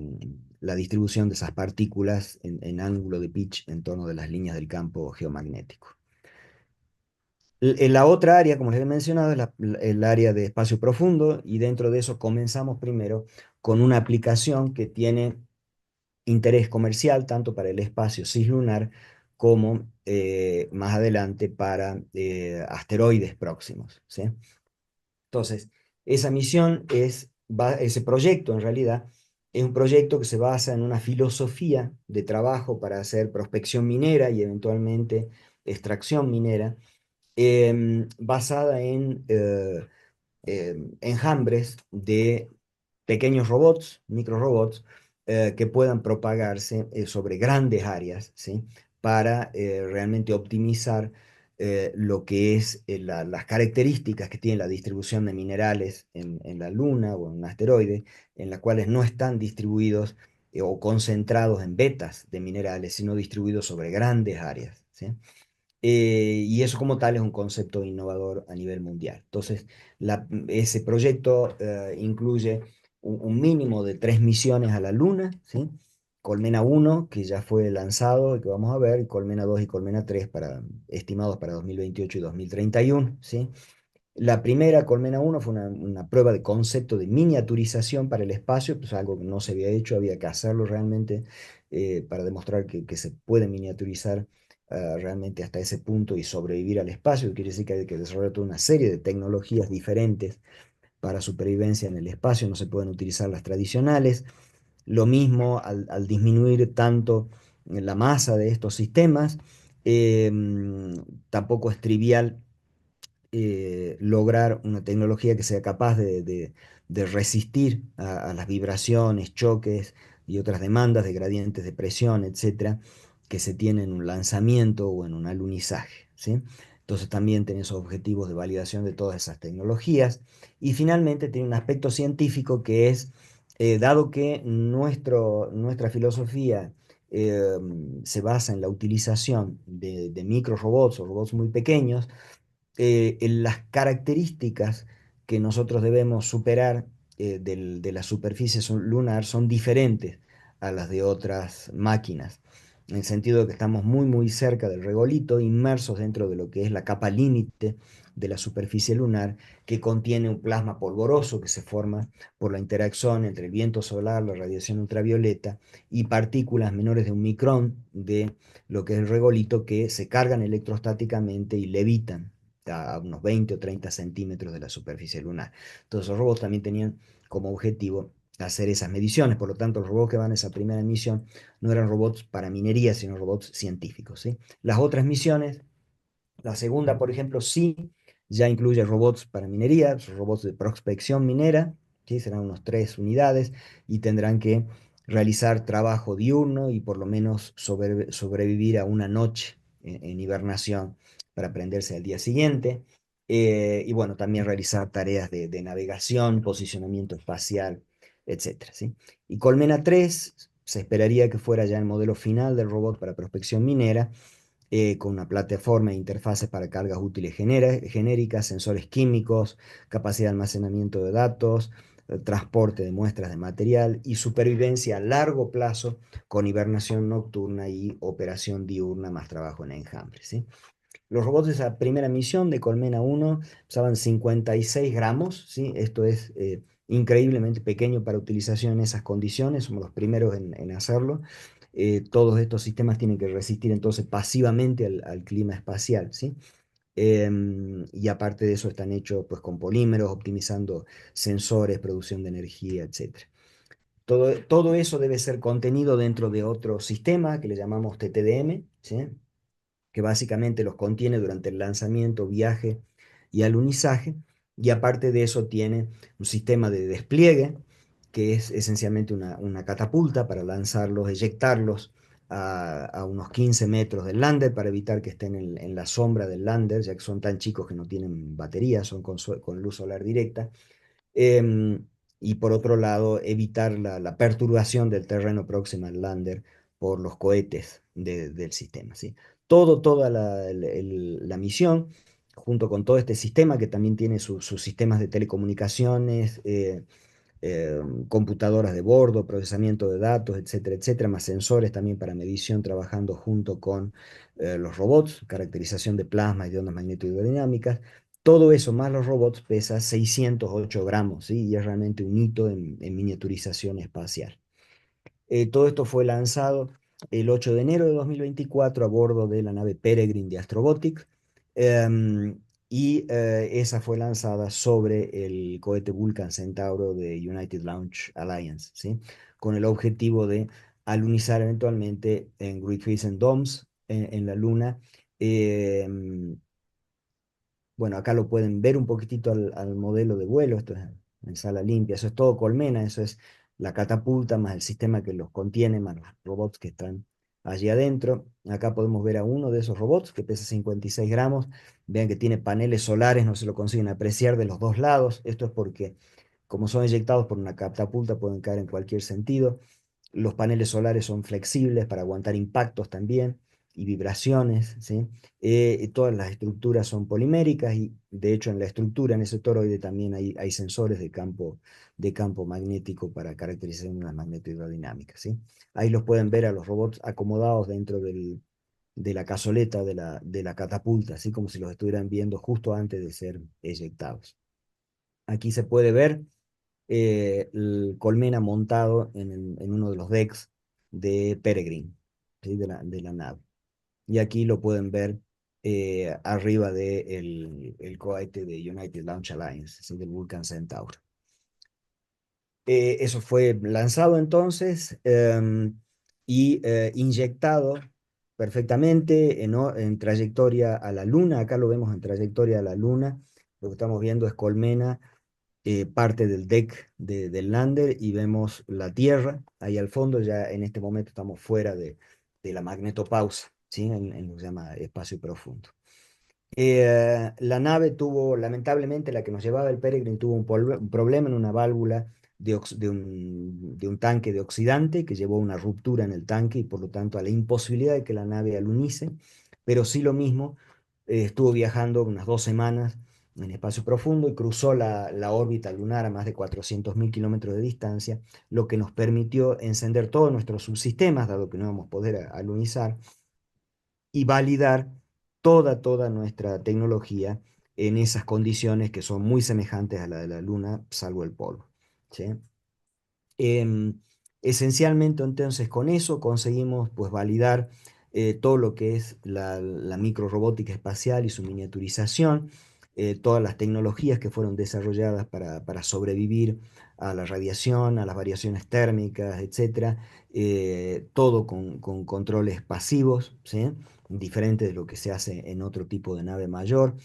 la distribución de esas partículas ángulo de pitch en torno de las líneas del campo geomagnético. En la otra área, como les he mencionado, es el área de espacio profundo y dentro de eso comenzamos primero con una aplicación que tiene interés comercial tanto para el espacio cislunar como más adelante para asteroides próximos, ¿sí? Entonces, esa misión ese proyecto en realidad es un proyecto que se basa en una filosofía de trabajo para hacer prospección minera y eventualmente extracción minera, basada en enjambres de pequeños robots, microrobots, que puedan propagarse sobre grandes áreas, ¿sí? Para realmente optimizar lo que es las características que tiene la distribución de minerales en la Luna o en un asteroide, en las cuales no están distribuidos o concentrados en vetas de minerales, sino distribuidos sobre grandes áreas, ¿sí? Y eso como tal es un concepto innovador a nivel mundial. Entonces, ese proyecto incluye un mínimo de 3 misiones a la Luna, ¿sí? Colmena 1, que ya fue lanzado y que vamos a ver, y Colmena 2 y Colmena 3 estimados para 2028 y 2031, ¿sí? La primera, Colmena 1, fue una prueba de concepto de miniaturización para el espacio, pues algo que no se había hecho, había que hacerlo realmente para demostrar que se puede miniaturizar realmente hasta ese punto y sobrevivir al espacio. Quiere decir que hay que desarrollar toda una serie de tecnologías diferentes para supervivencia en el espacio, no se pueden utilizar las tradicionales. Lo mismo al disminuir tanto la masa de estos sistemas, eh, tampoco es trivial lograr una tecnología que sea capaz de resistir a las vibraciones, choques y otras demandas de gradientes de presión, etcétera, que se tienen en un lanzamiento o en un alunizaje, ¿sí? Entonces también tiene esos objetivos de validación de todas esas tecnologías. Y finalmente tiene un aspecto científico que es, dado que nuestra filosofía se basa en la utilización de micro robots o robots muy pequeños. En las características que nosotros debemos superar de la superficie lunar son diferentes a las de otras máquinas, en el sentido de que estamos muy, muy cerca del regolito, inmersos dentro de lo que es la capa límite de la superficie lunar, que contiene un plasma polvoroso que se forma por la interacción entre el viento solar, la radiación ultravioleta y partículas menores de un micrón de lo que es el regolito, que se cargan electrostáticamente y levitan a unos 20 o 30 centímetros de la superficie lunar. Entonces los robots también tenían como objetivo hacer esas mediciones. Por lo tanto, los robots que van a esa primera misión no eran robots para minería, sino robots científicos, ¿sí? Las otras misiones, la segunda, por ejemplo, sí, ya incluye robots para minería, robots de prospección minera, ¿sí? Serán unos 3 unidades y tendrán que realizar trabajo diurno y por lo menos sobrevivir a una noche en hibernación para prenderse al día siguiente. Y bueno, también realizar tareas de navegación, posicionamiento espacial, etcétera, ¿sí? Y Colmena 3 se esperaría que fuera ya el modelo final del robot para prospección minera, con una plataforma e interfaces para cargas útiles genéricas, sensores químicos, capacidad de almacenamiento de datos, transporte de muestras de material y supervivencia a largo plazo con hibernación nocturna y operación diurna más trabajo en enjambre, ¿sí? Los robots de esa primera misión de Colmena 1 pesaban 56 gramos, ¿sí? Esto es increíblemente pequeño para utilización en esas condiciones, somos los primeros en hacerlo. Todos estos sistemas tienen que resistir entonces pasivamente al clima espacial, ¿sí? Y aparte de eso están hechos pues con polímeros, optimizando sensores, producción de energía, etcétera. Todo eso debe ser contenido dentro de otro sistema que le llamamos TTDM, ¿sí? Que básicamente los contiene durante el lanzamiento, viaje y alunizaje, y aparte de eso tiene un sistema de despliegue, que es esencialmente una catapulta para lanzarlos, eyectarlos a unos 15 metros del lander para evitar que estén en la sombra del lander, ya que son tan chicos que no tienen batería, son con luz solar directa. Em, y por otro lado, evitar la perturbación del terreno próximo al lander por los cohetes del sistema, ¿sí? Toda la misión, junto con todo este sistema que también tiene sus sistemas de telecomunicaciones, computadoras de bordo, procesamiento de datos, etcétera, etcétera, más sensores también para medición trabajando junto con los robots, caracterización de plasma y de ondas magneto-hidrodinámicas. Todo eso más los robots pesa 608 gramos, ¿sí? Y es realmente un hito en miniaturización espacial. Todo esto fue lanzado el 8 de enero de 2024 a bordo de la nave Peregrine de Astrobotic. Esa fue lanzada sobre el cohete Vulcan Centauro de United Launch Alliance, ¿sí? Con el objetivo de alunizar eventualmente en Gruithuisen Domes, en la Luna. em, bueno, acá lo pueden ver un poquitito al modelo de vuelo, esto es en sala limpia, eso es todo colmena, eso es la catapulta más el sistema que los contiene, más los robots que están allí adentro. Acá podemos ver a uno de esos robots que pesa 56 gramos, vean que tiene paneles solares, no se lo consiguen apreciar de los dos lados, esto es porque como son eyectados por una catapulta pueden caer en cualquier sentido. Los paneles solares son flexibles para aguantar impactos también y vibraciones, ¿sí? Todas las estructuras son poliméricas y de hecho en la estructura, en ese toroide también hay sensores de campo magnético para caracterizar las magnetohidrodinámicas, ¿sí? Ahí los pueden ver a los robots acomodados dentro de la cazoleta de la catapulta, así como si los estuvieran viendo justo antes de ser eyectados. Aquí se puede ver el colmena montado en uno de los decks de Peregrine, ¿sí? De la nave. Y aquí lo pueden ver arriba del el cohete de United Launch Alliance, ¿sí? Del Vulcan Centaur. Eso fue lanzado entonces y inyectado perfectamente en trayectoria a la Luna. Acá lo vemos en trayectoria a la Luna. Lo que estamos viendo es colmena, parte del deck del lander y vemos la Tierra ahí al fondo. Ya en este momento estamos fuera de la magnetopausa, ¿sí? En lo que se llama espacio profundo. La nave tuvo, lamentablemente, la que nos llevaba el Peregrine tuvo un problema en una válvula de un tanque de oxidante que llevó a una ruptura en el tanque y por lo tanto a la imposibilidad de que la nave alunice, pero sí lo mismo, estuvo viajando unas 2 semanas en espacio profundo y cruzó la órbita lunar a más de 400.000 kilómetros de distancia, lo que nos permitió encender todos nuestros subsistemas, dado que no íbamos a poder alunizar, y validar toda nuestra tecnología en esas condiciones que son muy semejantes a la de la Luna, salvo el polvo. ¿Sí? Em, Esencialmente entonces con eso conseguimos pues validar todo lo que es la microrobótica espacial y su miniaturización, todas las tecnologías que fueron desarrolladas para sobrevivir a la radiación, a las variaciones térmicas, etcétera, todo con controles pasivos, ¿sí? Diferente de lo que se hace en otro tipo de nave mayor,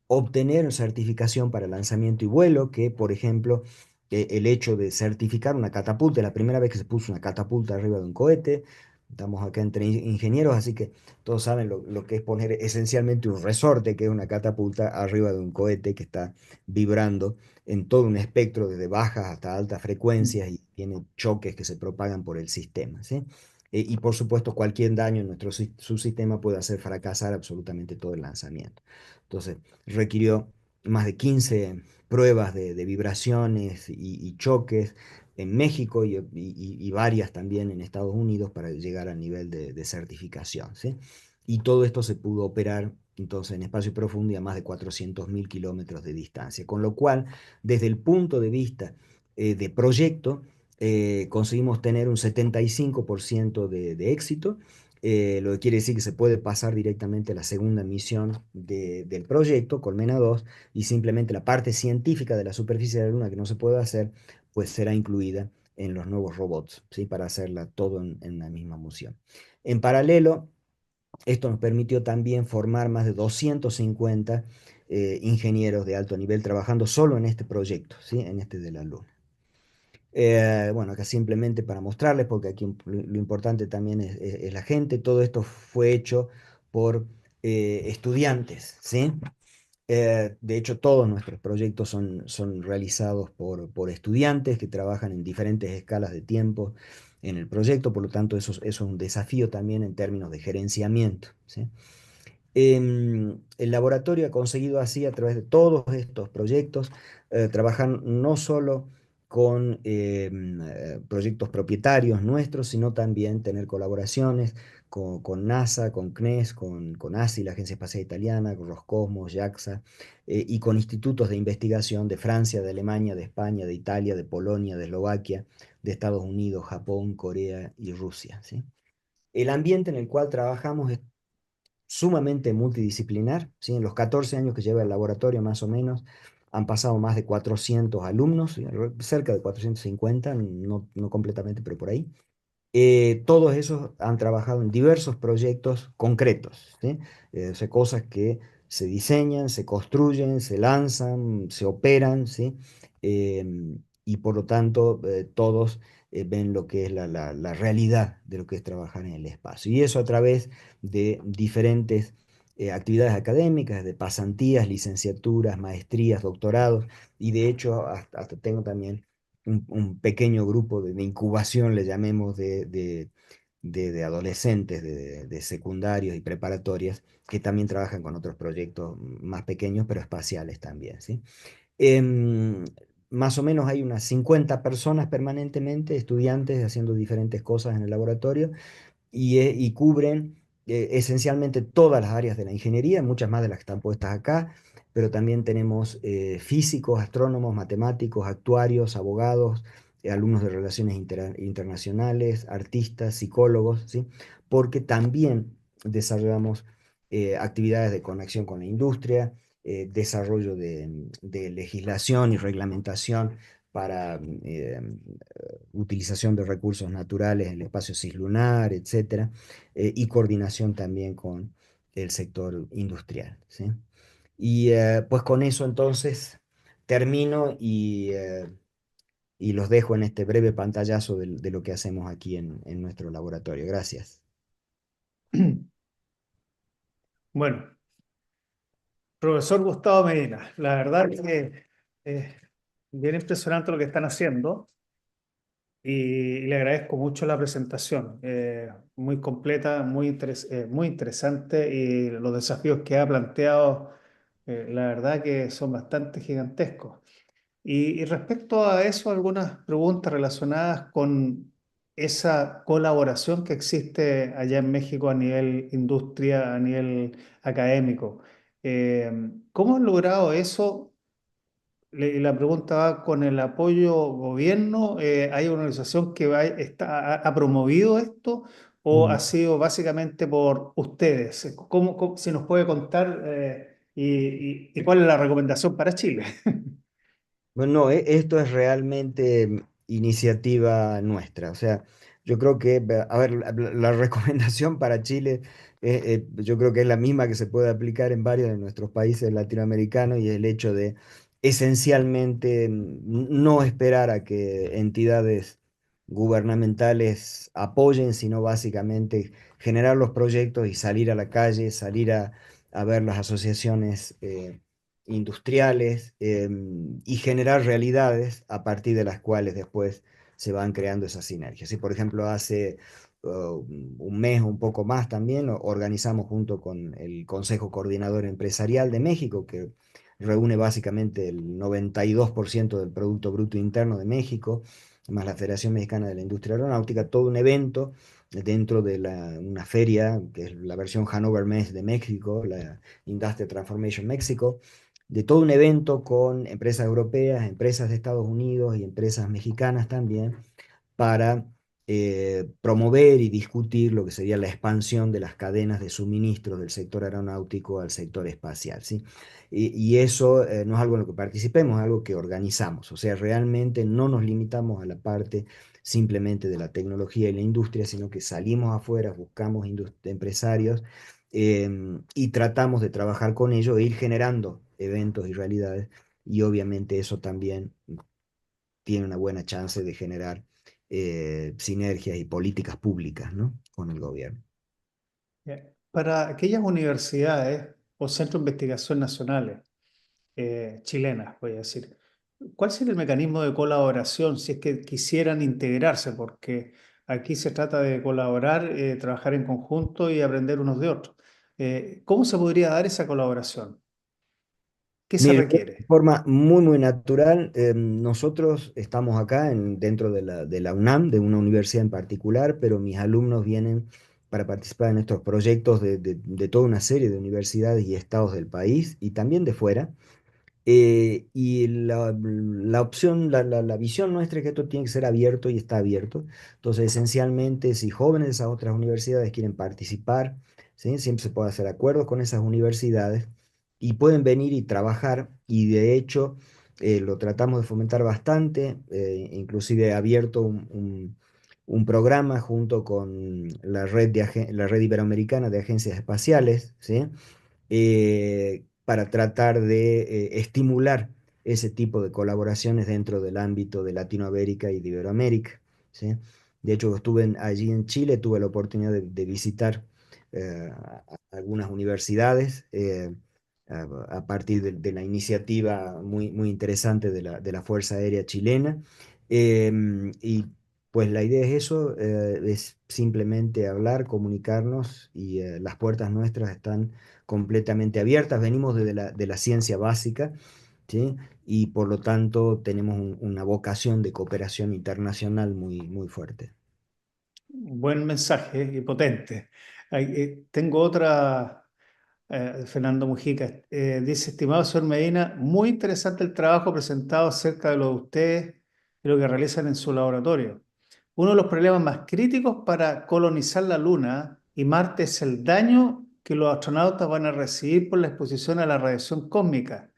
obtener certificación para lanzamiento y vuelo, que por ejemplo, el hecho de certificar una catapulta, la primera vez que se puso una catapulta arriba de un cohete, estamos acá entre ingenieros, así que todos saben lo que es poner esencialmente un resorte, que es una catapulta, arriba de un cohete que está vibrando en todo un espectro desde bajas hasta altas frecuencias y tiene choques que se propagan por el sistema, ¿sí? Y por supuesto, cualquier daño en nuestro subsistema puede hacer fracasar absolutamente todo el lanzamiento. Entonces, requirió más de 15 pruebas de vibraciones y choques en México y varias también en Estados Unidos para llegar al nivel de certificación, ¿sí? Y todo esto se pudo operar entonces en espacio profundo y a más de 400.000 kilómetros de distancia, con lo cual, desde el punto de vista de proyecto, conseguimos tener un 75% de éxito, lo que quiere decir que se puede pasar directamente a la segunda misión del proyecto, Colmena 2, y simplemente la parte científica de la superficie de la Luna que no se puede hacer, pues será incluida en los nuevos robots, ¿sí? Para hacerla todo en la misma moción. En paralelo, esto nos permitió también formar más de 250 ingenieros de alto nivel trabajando solo en este proyecto, ¿sí? En este de la Luna. Bueno, acá simplemente para mostrarles, porque aquí lo importante también es la gente, todo esto fue hecho por estudiantes, ¿sí? De hecho, todos nuestros proyectos son realizados por estudiantes que trabajan en diferentes escalas de tiempo en el proyecto, por lo tanto, eso es un desafío también en términos de gerenciamiento, ¿sí? El laboratorio ha conseguido así, a través de todos estos proyectos, trabajar no solo con proyectos propietarios nuestros, sino también tener colaboraciones con NASA, con CNES, con ASI, la Agencia Espacial Italiana, con Roscosmos, JAXA, y con institutos de investigación de Francia, de Alemania, de España, de Italia, de Polonia, de Eslovaquia, de Estados Unidos, Japón, Corea y Rusia, ¿sí? El ambiente en el cual trabajamos es sumamente multidisciplinar, ¿sí? En los 14 años que lleva el laboratorio, más o menos, han pasado más de 400 alumnos, cerca de 450, no completamente, pero por ahí. Todos esos han trabajado en diversos proyectos concretos, ¿sí? O sea, cosas que se diseñan, se construyen, se lanzan, se operan, ¿sí? Y por lo tanto, todos ven lo que es la realidad de lo que es trabajar en el espacio. Y eso a través de diferentes actividades académicas, de pasantías, licenciaturas, maestrías, doctorados, y de hecho hasta tengo también un pequeño grupo de incubación, le llamemos, de adolescentes, de secundarios y preparatorias, que también trabajan con otros proyectos más pequeños, pero espaciales también, ¿sí? Em, Más o menos hay unas 50 personas permanentemente, estudiantes haciendo diferentes cosas en el laboratorio, y cubren esencialmente todas las áreas de la ingeniería, muchas más de las que están puestas acá, pero también tenemos físicos, astrónomos, matemáticos, actuarios, abogados, alumnos de relaciones internacionales, artistas, psicólogos, ¿sí? Porque también desarrollamos actividades de conexión con la industria, desarrollo de legislación y reglamentación para utilización de recursos naturales en el espacio cislunar, etcétera, y coordinación también con el sector industrial, ¿sí? Y pues con eso entonces termino y los dejo en este breve pantallazo de lo que hacemos aquí en nuestro laboratorio. Gracias. Bueno, profesor Gustavo Medina, la verdad es que es bien impresionante lo que están haciendo. y le agradezco mucho la presentación, muy completa, muy interesante y los desafíos que ha planteado, la verdad que son bastante gigantescos. Y respecto a eso, algunas preguntas relacionadas con esa colaboración que existe allá en México a nivel industria, a nivel académico. ¿Cómo han logrado eso? La pregunta va con el apoyo gobierno. ¿Hay una organización que ha promovido esto o ha Mm. sido básicamente por ustedes? Si nos puede contar y cuál es la recomendación para Chile? Bueno, no, esto es realmente iniciativa nuestra. O sea, yo creo que, a ver, la recomendación para Chile, yo creo que es la misma que se puede aplicar en varios de nuestros países latinoamericanos y es el hecho de esencialmente no esperar a que entidades gubernamentales apoyen, sino básicamente generar los proyectos y salir a la calle, salir a ver las asociaciones. Industriales y generar realidades a partir de las cuales después se van creando esas sinergias. Y por ejemplo, hace un mes o un poco más también organizamos junto con el Consejo Coordinador Empresarial de México, que reúne básicamente el 92% del Producto Bruto Interno de México, más la Federación Mexicana de la Industria Aeronáutica, todo un evento dentro de una feria, que es la versión Hannover Messe de México, la Industrial Transformation México, de todo un evento con empresas europeas, empresas de Estados Unidos y empresas mexicanas también, para promover y discutir lo que sería la expansión de las cadenas de suministros del sector aeronáutico al sector espacial, ¿sí? Y eso no es algo en lo que participemos, es algo que organizamos, o sea, realmente no nos limitamos a la parte simplemente de la tecnología y la industria, sino que salimos afuera, buscamos empresarios y tratamos de trabajar con ellos e ir generando eventos y realidades, y obviamente eso también tiene una buena chance de generar sinergias y políticas públicas, ¿no? Con el gobierno. Para aquellas universidades o centros de investigación nacionales, chilenas, voy a decir, ¿cuál sería el mecanismo de colaboración si es que quisieran integrarse? Porque aquí se trata de colaborar, trabajar en conjunto y aprender unos de otros. ¿Cómo se podría dar esa colaboración? ¿Qué se Mire, de requiere? forma muy, muy natural, nosotros estamos acá dentro de la UNAM, de una universidad en particular, pero mis alumnos vienen para participar en estos proyectos de toda una serie de universidades y estados del país y también de fuera. Y la opción, la visión nuestra es que esto tiene que ser abierto y está abierto. Entonces, esencialmente, si jóvenes de esas otras universidades quieren participar, ¿sí? Siempre se puede hacer acuerdos con esas universidades y pueden venir y trabajar. Y de hecho, lo tratamos de fomentar bastante, inclusive he abierto un programa junto con la red iberoamericana de agencias espaciales, ¿sí? Para tratar de estimular ese tipo de colaboraciones dentro del ámbito de Latinoamérica y de Iberoamérica, ¿sí? De hecho, allí en Chile, tuve la oportunidad de visitar algunas universidades a partir de la iniciativa muy, muy interesante de la Fuerza Aérea Chilena. Y pues la idea es eso, es simplemente hablar, comunicarnos y las puertas nuestras están completamente abiertas. Venimos de la ciencia básica, ¿sí? Y por lo tanto tenemos una vocación de cooperación internacional muy, muy fuerte. Buen mensaje y potente. Tengo otra, Fernando Mujica. Dice, estimado señor Medina, muy interesante el trabajo presentado acerca de lo de ustedes y lo que realizan en su laboratorio. Uno de los problemas más críticos para colonizar la Luna y Marte es el daño que los astronautas van a recibir por la exposición a la radiación cósmica.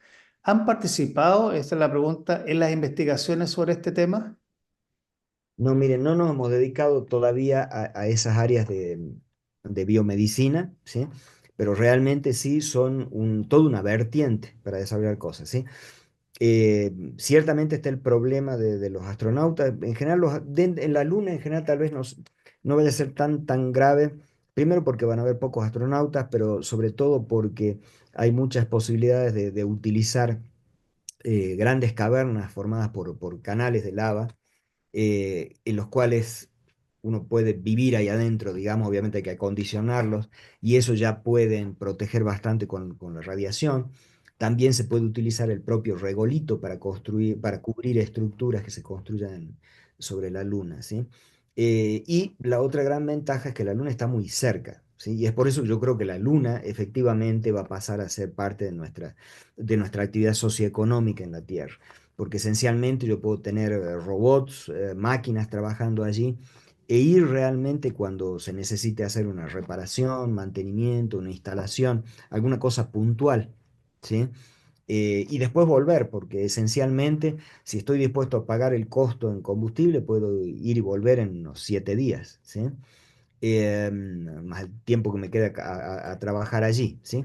¿Han participado, esta es la pregunta, en las investigaciones sobre este tema? No, miren, no nos hemos dedicado todavía a esas áreas de biomedicina, ¿sí? Pero realmente sí son toda una vertiente para desarrollar cosas, ¿sí? Ciertamente está el problema de los astronautas. En general, en la Luna en general tal vez no vaya a ser tan grave. Primero porque van a haber pocos astronautas, pero sobre todo porque hay muchas posibilidades de utilizar grandes cavernas formadas por canales de lava en los cuales uno puede vivir ahí adentro, digamos, obviamente hay que acondicionarlos y eso ya pueden proteger bastante con la radiación. También se puede utilizar el propio regolito para construir, para cubrir estructuras que se construyan sobre la Luna, ¿sí? Y la otra gran ventaja es que la Luna está muy cerca, ¿sí? Y es por eso que yo creo que la Luna efectivamente va a pasar a ser parte de nuestra actividad socioeconómica en la Tierra, porque esencialmente yo puedo tener robots, máquinas trabajando allí e ir realmente cuando se necesite hacer una reparación, mantenimiento, una instalación, alguna cosa puntual, ¿sí? Y después volver, porque esencialmente, si estoy dispuesto a pagar el costo en combustible, puedo ir y volver en unos 7 días, ¿sí? Más el tiempo que me queda a trabajar allí, ¿sí?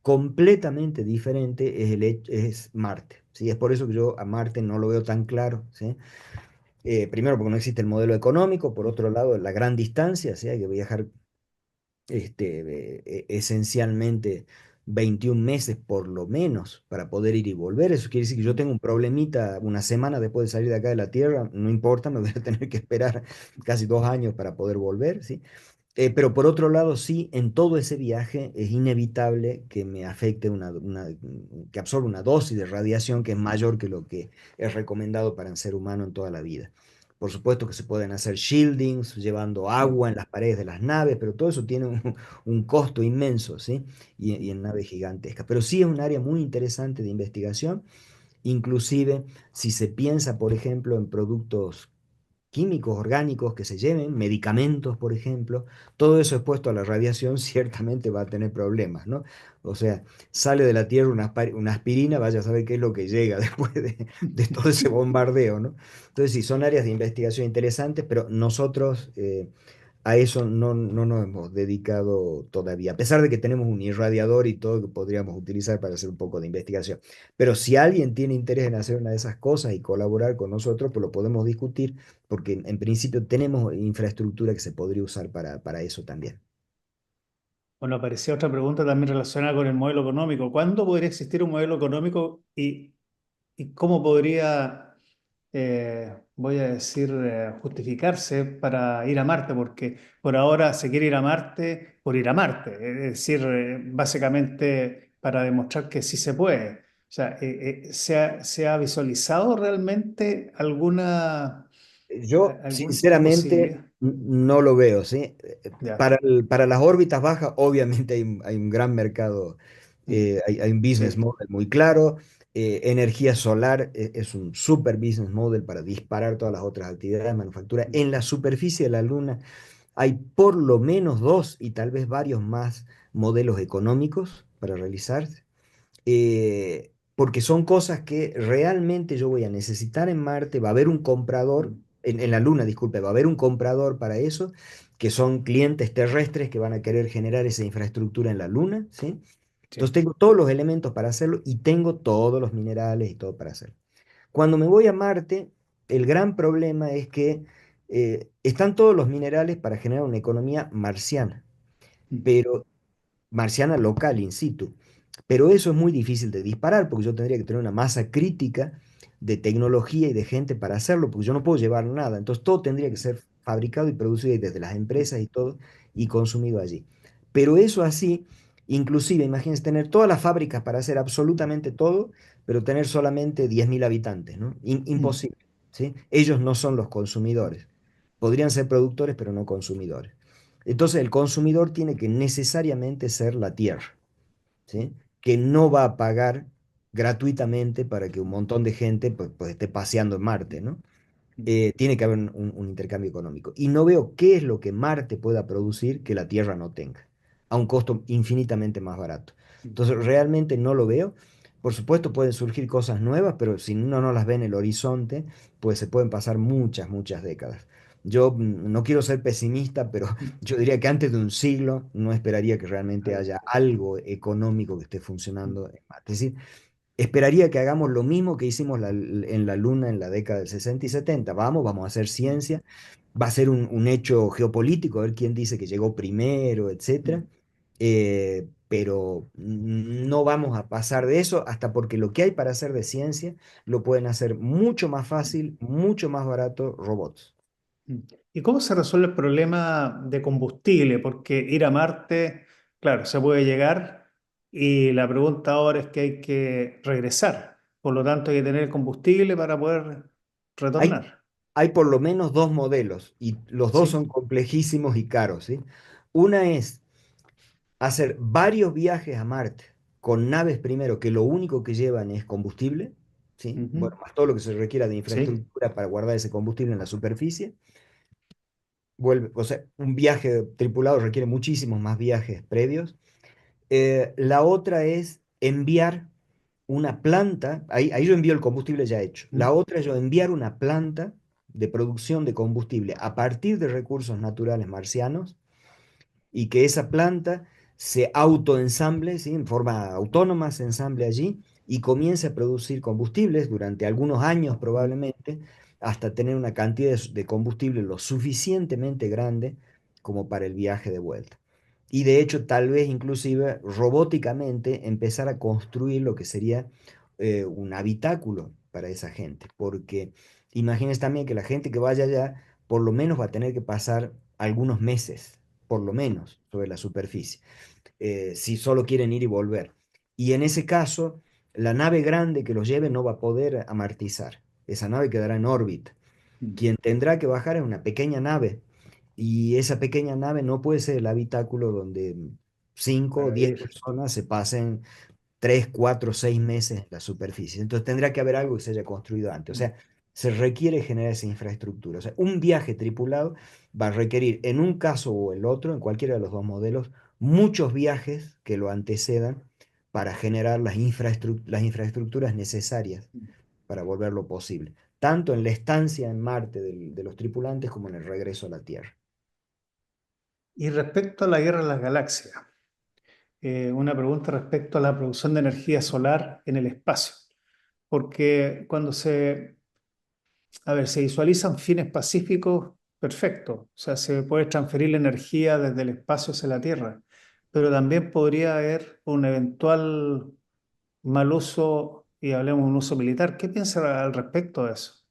Completamente diferente es Marte, ¿sí? Es por eso que yo a Marte no lo veo tan claro, ¿sí? Primero porque no existe el modelo económico, por otro lado la gran distancia, ¿sí? Hay que viajar esencialmente 21 meses por lo menos para poder ir y volver. Eso quiere decir que yo tengo un problemita una semana después de salir de acá de la Tierra, no importa, me voy a tener que esperar casi 2 años para poder volver, ¿sí? Pero por otro lado, sí, en todo ese viaje es inevitable que me afecte que absorba una dosis de radiación que es mayor que lo que es recomendado para el ser humano en toda la vida. Por supuesto que se pueden hacer shieldings, llevando agua en las paredes de las naves, pero todo eso tiene un costo inmenso, ¿sí? Y en naves gigantescas. Pero sí es un área muy interesante de investigación, inclusive si se piensa, por ejemplo, en productos químicos, orgánicos que se lleven, medicamentos, por ejemplo, todo eso expuesto a la radiación ciertamente va a tener problemas, ¿no? O sea, sale de la Tierra una aspirina, vaya a saber qué es lo que llega después de todo ese bombardeo, ¿no? Entonces, sí, son áreas de investigación interesantes, pero nosotros a eso no nos hemos dedicado todavía, a pesar de que tenemos un irradiador y todo que podríamos utilizar para hacer un poco de investigación. Pero si alguien tiene interés en hacer una de esas cosas y colaborar con nosotros, pues lo podemos discutir, porque en principio tenemos infraestructura que se podría usar para eso también. Bueno, aparecía otra pregunta también relacionada con el modelo económico. ¿Cuándo podría existir un modelo económico y cómo podría, voy a decir, justificarse para ir a Marte? Porque por ahora se quiere ir a Marte por ir a Marte, es decir, básicamente para demostrar que sí se puede. O sea, ¿se ha visualizado realmente Yo, alguna sinceramente, posibilidad? no lo veo, ¿sí? Ya. Para las órbitas bajas, obviamente hay un gran mercado, Mm. hay un business Sí. model muy claro. Energía solar es un super business model para disparar todas las otras actividades de manufactura. Mm. En la superficie de la Luna hay por lo menos dos y tal vez varios más modelos económicos para realizar, porque son cosas que realmente yo voy a necesitar en Marte, va a haber un comprador, Mm. en la Luna, disculpe, va a haber un comprador para eso, que son clientes terrestres que van a querer generar esa infraestructura en la Luna, ¿sí? Entonces Sí. tengo todos los elementos para hacerlo y tengo todos los minerales y todo para hacerlo. Cuando me voy a Marte, el gran problema es que están todos los minerales para generar una economía marciana, Mm. pero marciana local, in situ. Pero eso es muy difícil de disparar porque yo tendría que tener una masa crítica de tecnología y de gente para hacerlo, porque yo no puedo llevar nada. Entonces todo tendría que ser fabricado y producido desde las Mm. empresas y todo y consumido allí. Pero eso así, inclusive, imagínense tener todas las fábricas para hacer absolutamente todo, pero tener solamente 10.000 habitantes, ¿no? Mm. Imposible, ¿sí? Ellos no son los consumidores. Podrían ser productores, pero no consumidores. Entonces el consumidor tiene que necesariamente ser la tierra, ¿sí? Que no va a pagar gratuitamente para que un montón de gente pues esté paseando en Marte, ¿no? Mm. Tiene que haber un intercambio económico. Y no veo qué es lo que Marte pueda producir que la Tierra no tenga, a un costo infinitamente más barato. Mm. Entonces, realmente no lo veo. Por supuesto, pueden surgir cosas nuevas, pero si uno no las ve en el horizonte, pues se pueden pasar muchas, muchas décadas. Yo no quiero ser pesimista, pero Mm. yo diría que antes de un siglo no esperaría que realmente Claro. haya algo económico que esté Mm. funcionando en Marte. Es decir, esperaría que hagamos lo mismo que hicimos en la Luna en la década del 60 y 70. Vamos a hacer Mm. ciencia. Va a ser un hecho geopolítico, a ver quién dice que llegó primero, etcétera. Mm. pero no vamos a pasar de eso hasta porque lo que hay para hacer de ciencia lo pueden hacer mucho más fácil, mucho más barato robots. Mm. ¿Y cómo se resuelve el problema de combustible? Porque ir a Marte, claro, se puede llegar y la pregunta ahora es que hay que regresar. Por lo tanto, hay que tener combustible para poder Hay, retornar. hay por lo menos dos modelos y los dos son Sí. complejísimos y caros, ¿sí? Una es hacer varios viajes a Marte con naves primero que lo único que llevan es combustible, ¿sí? Ujú. Bueno, más todo lo que se requiera de Sí. infraestructura para guardar ese combustible en la superficie. O sea, un viaje tripulado requiere muchísimos más viajes previos. La otra es enviar una planta, ahí yo envío el combustible ya hecho. La Mm. otra es yo enviar una planta de producción de combustible a partir de recursos naturales marcianos y que esa planta se autoensamble, ¿sí? En forma autónoma se ensamble allí y comience a producir combustibles durante algunos años Mm. probablemente, hasta tener una cantidad de combustible lo suficientemente grande como para el viaje de vuelta. Y de hecho, tal vez inclusive robóticamente empezar a construir lo que sería un habitáculo para esa gente, porque imagínense también que la gente que vaya allá por lo menos va a tener que pasar algunos meses por lo menos, sobre la superficie, si solo quieren ir y volver. Y en ese caso, la nave grande que los lleve no va a poder amartizar. Esa nave quedará en órbita. Mm. Quien tendrá que bajar es una pequeña nave. Y esa pequeña nave no puede ser el habitáculo donde 5 o Para 10 ir. personas se pasen 3, 4, 6 meses en la superficie. Entonces tendrá que haber algo que se haya construido antes. O Mm. sea, se requiere generar esa infraestructura. O sea, un viaje tripulado va a requerir, en un caso o el otro, en cualquiera de los dos modelos, muchos viajes que lo antecedan para generar las infraestructuras necesarias para volverlo posible, tanto en la estancia en Marte de los tripulantes como en el regreso a la Tierra. Y respecto a la guerra de las galaxias, una pregunta respecto a la producción de energía solar en el espacio. Porque cuando a ver, se visualizan fines pacíficos, perfecto. O sea, se puede transferir la energía desde el espacio hacia la Tierra, pero también podría haber un eventual mal uso, y hablemos de un uso militar. ¿Qué piensa al respecto de eso?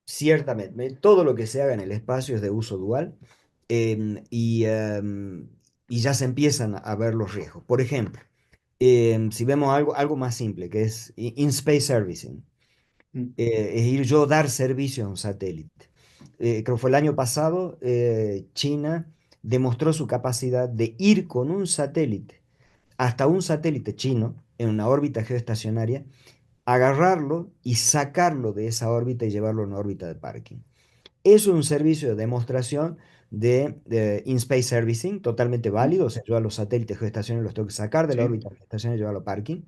Ciertamente, todo lo que se haga en el espacio es de uso dual y ya se empiezan a ver los riesgos. Por ejemplo, si vemos algo más simple, que es in-space servicing, Mm. es ir yo dar servicio a un satélite. Creo que fue el año pasado, China demostró su capacidad de ir con un satélite hasta un satélite chino en una órbita geoestacionaria, agarrarlo y sacarlo de esa órbita y llevarlo a una órbita de parking. Es un servicio de demostración de in-space servicing totalmente Ujú. válido. O sea, yo a los satélites geoestacionarios los tengo que sacar de la Sí, órbita geoestacionaria y llevarlo a parking,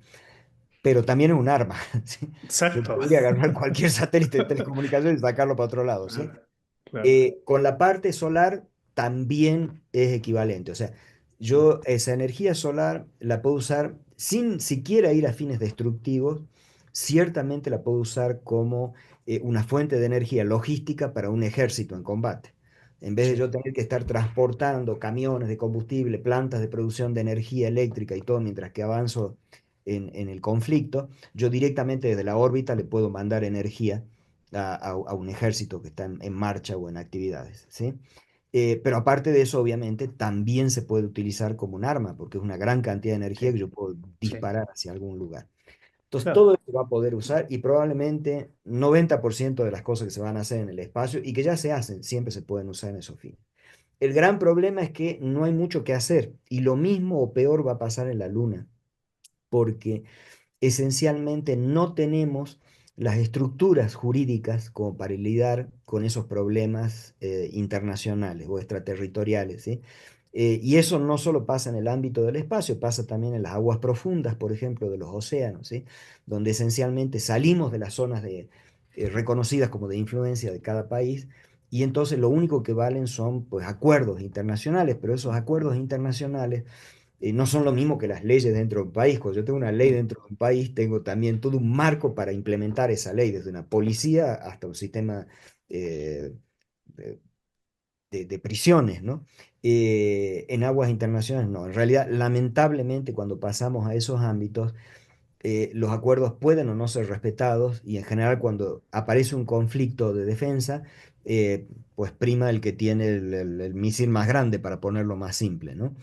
pero también es un arma. ¿Sí? Yo exacto. podría agarrar cualquier satélite de telecomunicaciones y sacarlo para otro lado, ¿sí? Claro, claro. Con la parte solar también es equivalente. O sea, yo esa energía solar la puedo usar sin siquiera ir a fines destructivos. Ciertamente la puedo usar como una fuente de energía logística para un ejército en combate. En vez de Sí, yo tener que estar transportando camiones de combustible, plantas de producción de energía eléctrica y todo mientras que avanzo en el conflicto, yo directamente desde la órbita le puedo mandar energía a un ejército que está en marcha o en actividades, ¿sí? Pero aparte de eso, obviamente, también se puede utilizar como un arma, porque es una gran cantidad de energía que sí, yo puedo sí, disparar hacia algún lugar. Entonces, todo claro. esto va a poder usar y probablemente 90% de las cosas que se van a hacer en el espacio y que ya se hacen, siempre se pueden usar en esos fines. El gran problema es que no hay mucho que hacer y lo mismo o peor va a pasar en la Luna, porque esencialmente no tenemos las estructuras jurídicas como para lidiar con esos problemas internacionales o extraterritoriales, ¿sí? Y eso no solo pasa en el ámbito del espacio, pasa también en las aguas profundas, por ejemplo, de los océanos, ¿sí? Donde esencialmente salimos de las zonas reconocidas como de influencia de cada país y entonces lo único que valen son pues, acuerdos internacionales, pero esos acuerdos internacionales no son lo mismo que las leyes dentro de un país. Cuando yo tengo una ley Mm. dentro de un país, tengo también todo un marco para implementar esa ley, desde una policía hasta un sistema eh, de prisiones, ¿no? En aguas internacionales no. En realidad, lamentablemente, cuando pasamos a esos ámbitos, los acuerdos pueden o no ser respetados y en general cuando aparece un conflicto de defensa, pues prima el que tiene el misil más grande, para ponerlo más simple, ¿no?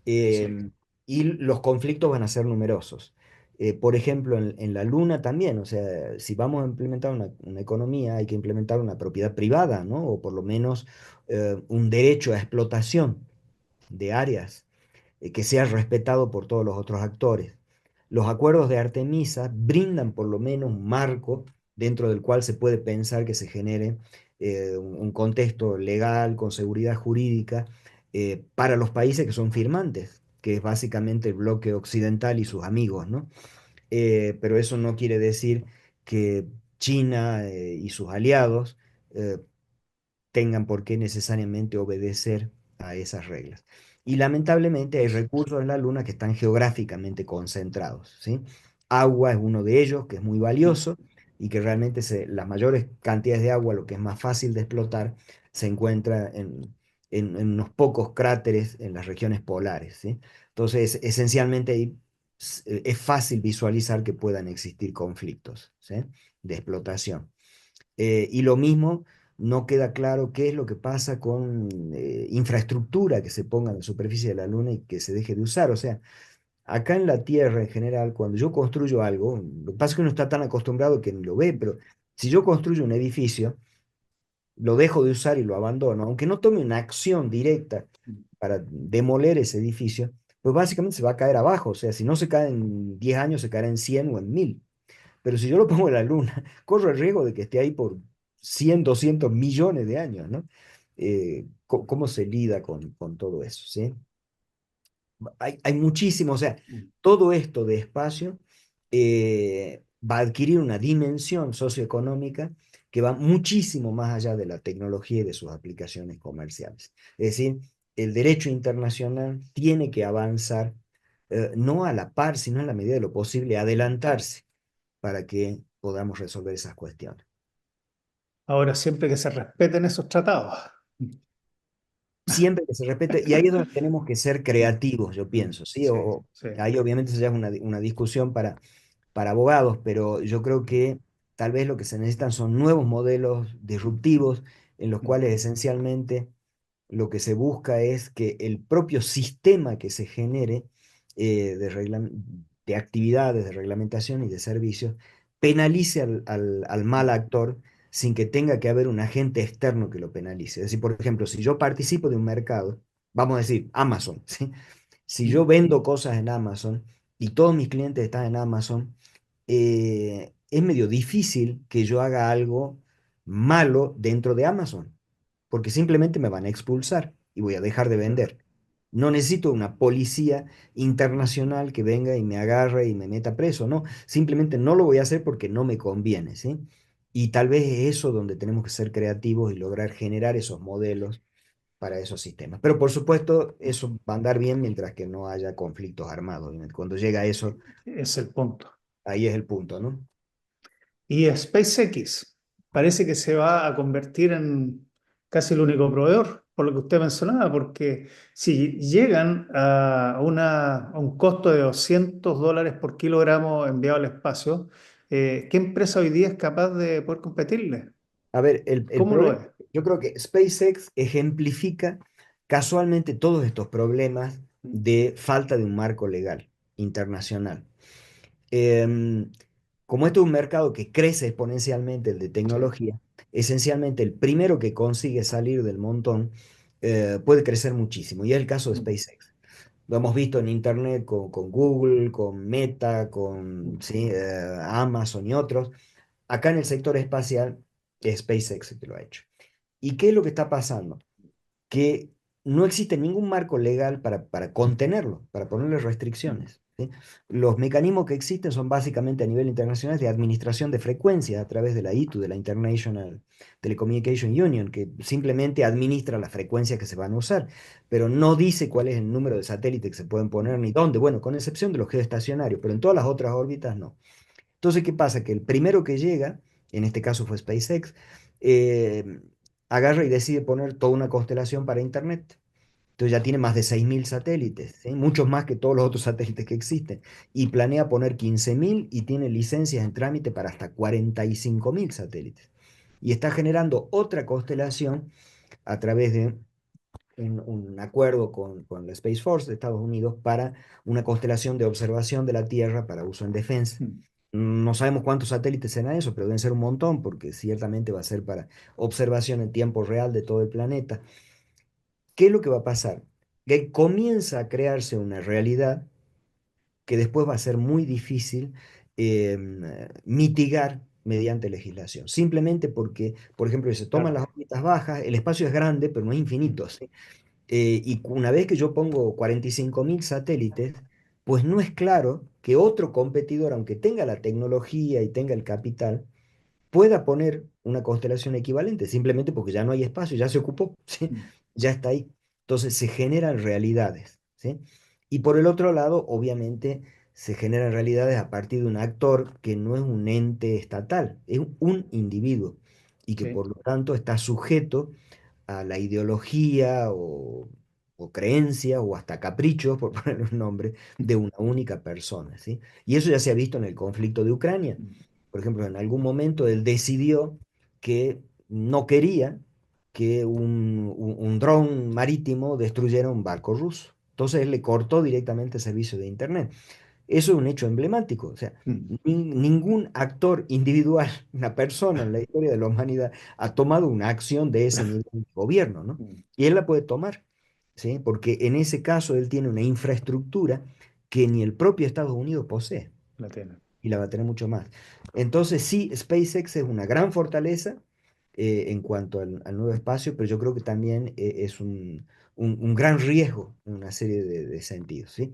Sí, Y los conflictos van a ser numerosos. Por ejemplo, en la Luna también, o sea, si vamos a implementar una economía, hay que implementar una propiedad privada, ¿no? O por lo menos un derecho a explotación de áreas que sea respetado por todos los otros actores. Los acuerdos de Artemisa brindan por lo menos un marco dentro del cual se puede pensar que se genere un contexto legal con seguridad jurídica para los países que son firmantes, que es básicamente el bloque occidental y sus amigos, ¿no? Pero eso no quiere decir que China y sus aliados eh, tengan por qué necesariamente obedecer a esas reglas. Y lamentablemente hay recursos en la Luna que están geográficamente concentrados, ¿sí? Agua es uno de ellos, que es muy valioso y que realmente las mayores cantidades de agua, lo que es más fácil de explotar, se encuentra en unos pocos cráteres en las regiones polares, ¿sí? Entonces, esencialmente ahí es fácil visualizar que puedan existir conflictos, ¿sí? De explotación. Y lo mismo, no queda claro qué es lo que pasa con infraestructura que se ponga en la superficie de la Luna y que se deje de usar. O sea, acá en la Tierra en general, cuando yo construyo algo, lo que pasa es que uno está tan acostumbrado que ni lo ve, pero si yo construyo un edificio, lo dejo de usar y lo abandono, aunque no tome una acción directa para demoler ese edificio, pues básicamente se va a caer abajo. O sea, si no se cae en 10 años, se caerá en 100 o en 1000. Pero si yo lo pongo en la luna, corro el riesgo de que esté ahí por 100, 200 millones de años, ¿no? ¿Cómo se lida con todo eso, sí? Hay muchísimo, o sea, todo esto de espacio va a adquirir una dimensión socioeconómica que va muchísimo más allá de la tecnología y de sus aplicaciones comerciales. Es decir, el derecho internacional tiene que avanzar, no a la par, sino en la medida de lo posible, adelantarse para que podamos resolver esas cuestiones. ahora siempre que se respeten esos tratados. Siempre que se respete, y ahí es donde tenemos que ser creativos, yo pienso, ¿sí? Sí, sí. Ahí obviamente eso ya es una discusión para abogados, pero yo creo que tal vez lo que se necesitan son nuevos modelos disruptivos en los cuales esencialmente lo que se busca es que el propio sistema que se genere de actividades, de reglamentación y de servicios penalice al mal actor sin que tenga que haber un agente externo que lo penalice. Es decir, por ejemplo, si yo participo de un mercado, vamos a decir Amazon, ¿sí? Si yo vendo cosas en Amazon y todos mis clientes están en Amazon, es medio difícil que yo haga algo malo dentro de Amazon, porque simplemente me van a expulsar y voy a dejar de vender. No necesito una policía internacional que venga y me agarre y me meta preso, no, simplemente no lo voy a hacer porque no me conviene, ¿sí? Y tal vez es eso donde tenemos que ser creativos y lograr generar esos modelos para esos sistemas. Pero por supuesto, eso va a andar bien mientras que no haya conflictos armados. Cuando llega a eso, Es el punto. ahí es el punto, ¿no? Y SpaceX parece que se va a convertir en casi el único proveedor, por lo que usted mencionaba, porque si llegan a un costo de $200 por kilogramo enviado al espacio, ¿qué empresa hoy día es capaz de poder competirle? A ver, el ¿Cómo lo problema, es? yo creo que SpaceX ejemplifica casualmente todos estos problemas de falta de un marco legal internacional. Em, Como esto es un mercado que crece exponencialmente, el de Sí. tecnología, esencialmente el primero que consigue salir del montón puede crecer muchísimo, y es el caso de SpaceX. Lo hemos visto en Internet con Google, con Meta, con ¿sí? Amazon y otros. Acá en el sector espacial, es SpaceX el que lo ha hecho. ¿Y qué es lo que está pasando? Que no existe ningún marco legal para contenerlo, para ponerle restricciones, ¿sí? Los mecanismos que existen son básicamente a nivel internacional de administración de frecuencias a través de la ITU, de la International Telecommunication Union, que simplemente administra las frecuencias que se van a usar, pero no dice cuál es el número de satélites que se pueden poner ni dónde, bueno, con excepción de los geoestacionarios, pero en todas las otras órbitas no. Entonces, ¿qué pasa? Que el primero que llega, en este caso fue SpaceX, eh, agarra y decide poner toda una constelación para Internet. Entonces ya tiene más de 6.000 satélites, ¿sí? Muchos más que todos los otros satélites que existen. Y planea poner 15.000 y tiene licencias en trámite para hasta 45.000 satélites. Y está generando otra constelación a través de un acuerdo con la Space Force de Estados Unidos para una constelación de observación de la Tierra para uso en defensa. mm, No sabemos cuántos satélites serán eso, pero deben ser un montón, porque ciertamente va a ser para observación en tiempo real de todo el planeta. ¿Qué es lo que va a pasar? Que comienza a crearse una realidad que después va a ser muy difícil mitigar mediante legislación. Simplemente porque, por ejemplo, se toman las claro. órbitas bajas, el espacio es grande, pero no es Mm, infinito, ¿sí? Y una vez que yo pongo 45.000 satélites, pues no es claro que otro competidor, aunque tenga la tecnología y tenga el capital, pueda poner una constelación equivalente, simplemente porque ya no hay espacio, ya se ocupó, ¿sí? mm, Ya está ahí. Entonces se generan realidades, ¿sí? Y por el otro lado, obviamente, se generan realidades a partir de un actor que no es un ente estatal, es un individuo y que sí, por lo tanto está sujeto a la ideología o creencia o hasta caprichos, por poner un nombre, de una única persona, ¿sí? Y eso ya se ha visto en el conflicto de Ucrania. mm, Por ejemplo, en algún momento él decidió que no quería que un dron marítimo destruyera un barco ruso. Entonces él le cortó directamente el servicio de Internet. Eso es un hecho emblemático. O sea, mm, ningún actor individual, una persona en la historia de la humanidad, ha tomado una acción de ese nivel de gobierno, ¿no? mm, Y él la puede tomar, ¿sí? Porque en ese caso él tiene una infraestructura que ni el propio Estados Unidos posee la tiene. y la va a tener mucho más. Entonces, sí, SpaceX es una gran fortaleza en cuanto al nuevo espacio, pero yo creo que también es un gran riesgo en una serie de sentidos, ¿sí?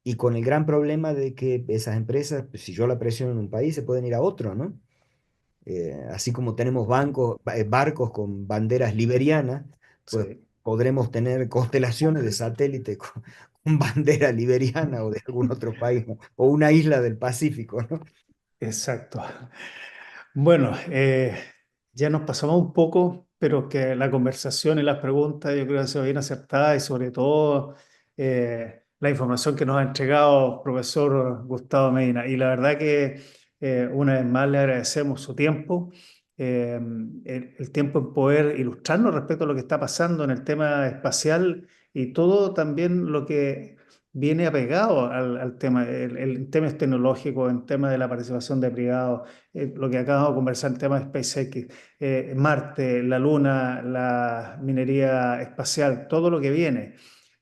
Y con el gran problema de que esas empresas, pues, si yo la presiono en un país, se pueden ir a otro, ¿no? Así como tenemos barcos con banderas liberianas, pues Sí. podremos tener constelaciones de satélites con bandera liberiana o de algún otro país, ¿no? O una isla del Pacífico, ¿no? Exacto. Bueno, ya nos pasamos un poco, pero que la conversación y las preguntas yo creo que han sido bien acertadas y sobre todo la información que nos ha entregado profesor Gustavo Medina. Y la verdad que una vez más le agradecemos su tiempo, el tiempo en poder ilustrarnos respecto a lo que está pasando en el tema espacial y todo también lo que viene apegado al tema, el tema tecnológico, en tema de la participación de privados, lo que acabamos de conversar, el tema de SpaceX, Marte, la Luna, la minería espacial, todo lo que viene.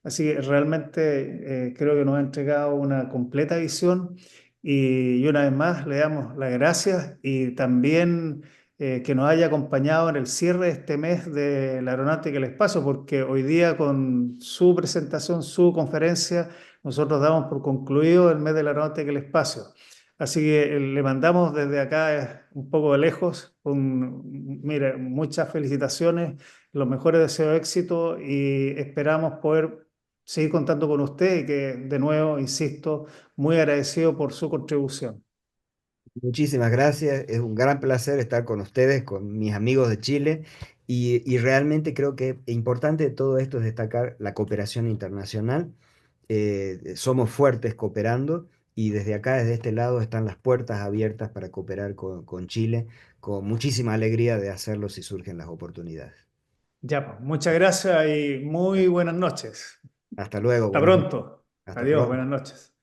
Así que realmente creo que nos ha entregado una completa visión y una vez más le damos las gracias y también que nos haya acompañado en el cierre de este mes de la aeronáutica y el espacio, porque hoy día con su presentación, su conferencia, nosotros damos por concluido el mes de la aeronáutica y el espacio. Así que le mandamos desde acá, un poco de lejos, mire, muchas felicitaciones, los mejores deseos de éxito y esperamos poder seguir contando con usted y que, de nuevo, insisto, muy agradecido por su contribución. Muchísimas gracias, es un gran placer estar con ustedes, con mis amigos de Chile, y realmente creo que importante de todo esto es destacar la cooperación internacional. Somos fuertes cooperando y desde acá, desde este lado, están las puertas abiertas para cooperar con Chile, con muchísima alegría de hacerlo si surgen las oportunidades. Ya, pues, muchas gracias y muy buenas noches. Hasta luego, Hasta buenas noches, pronto. hasta Adiós, pronto. buenas noches.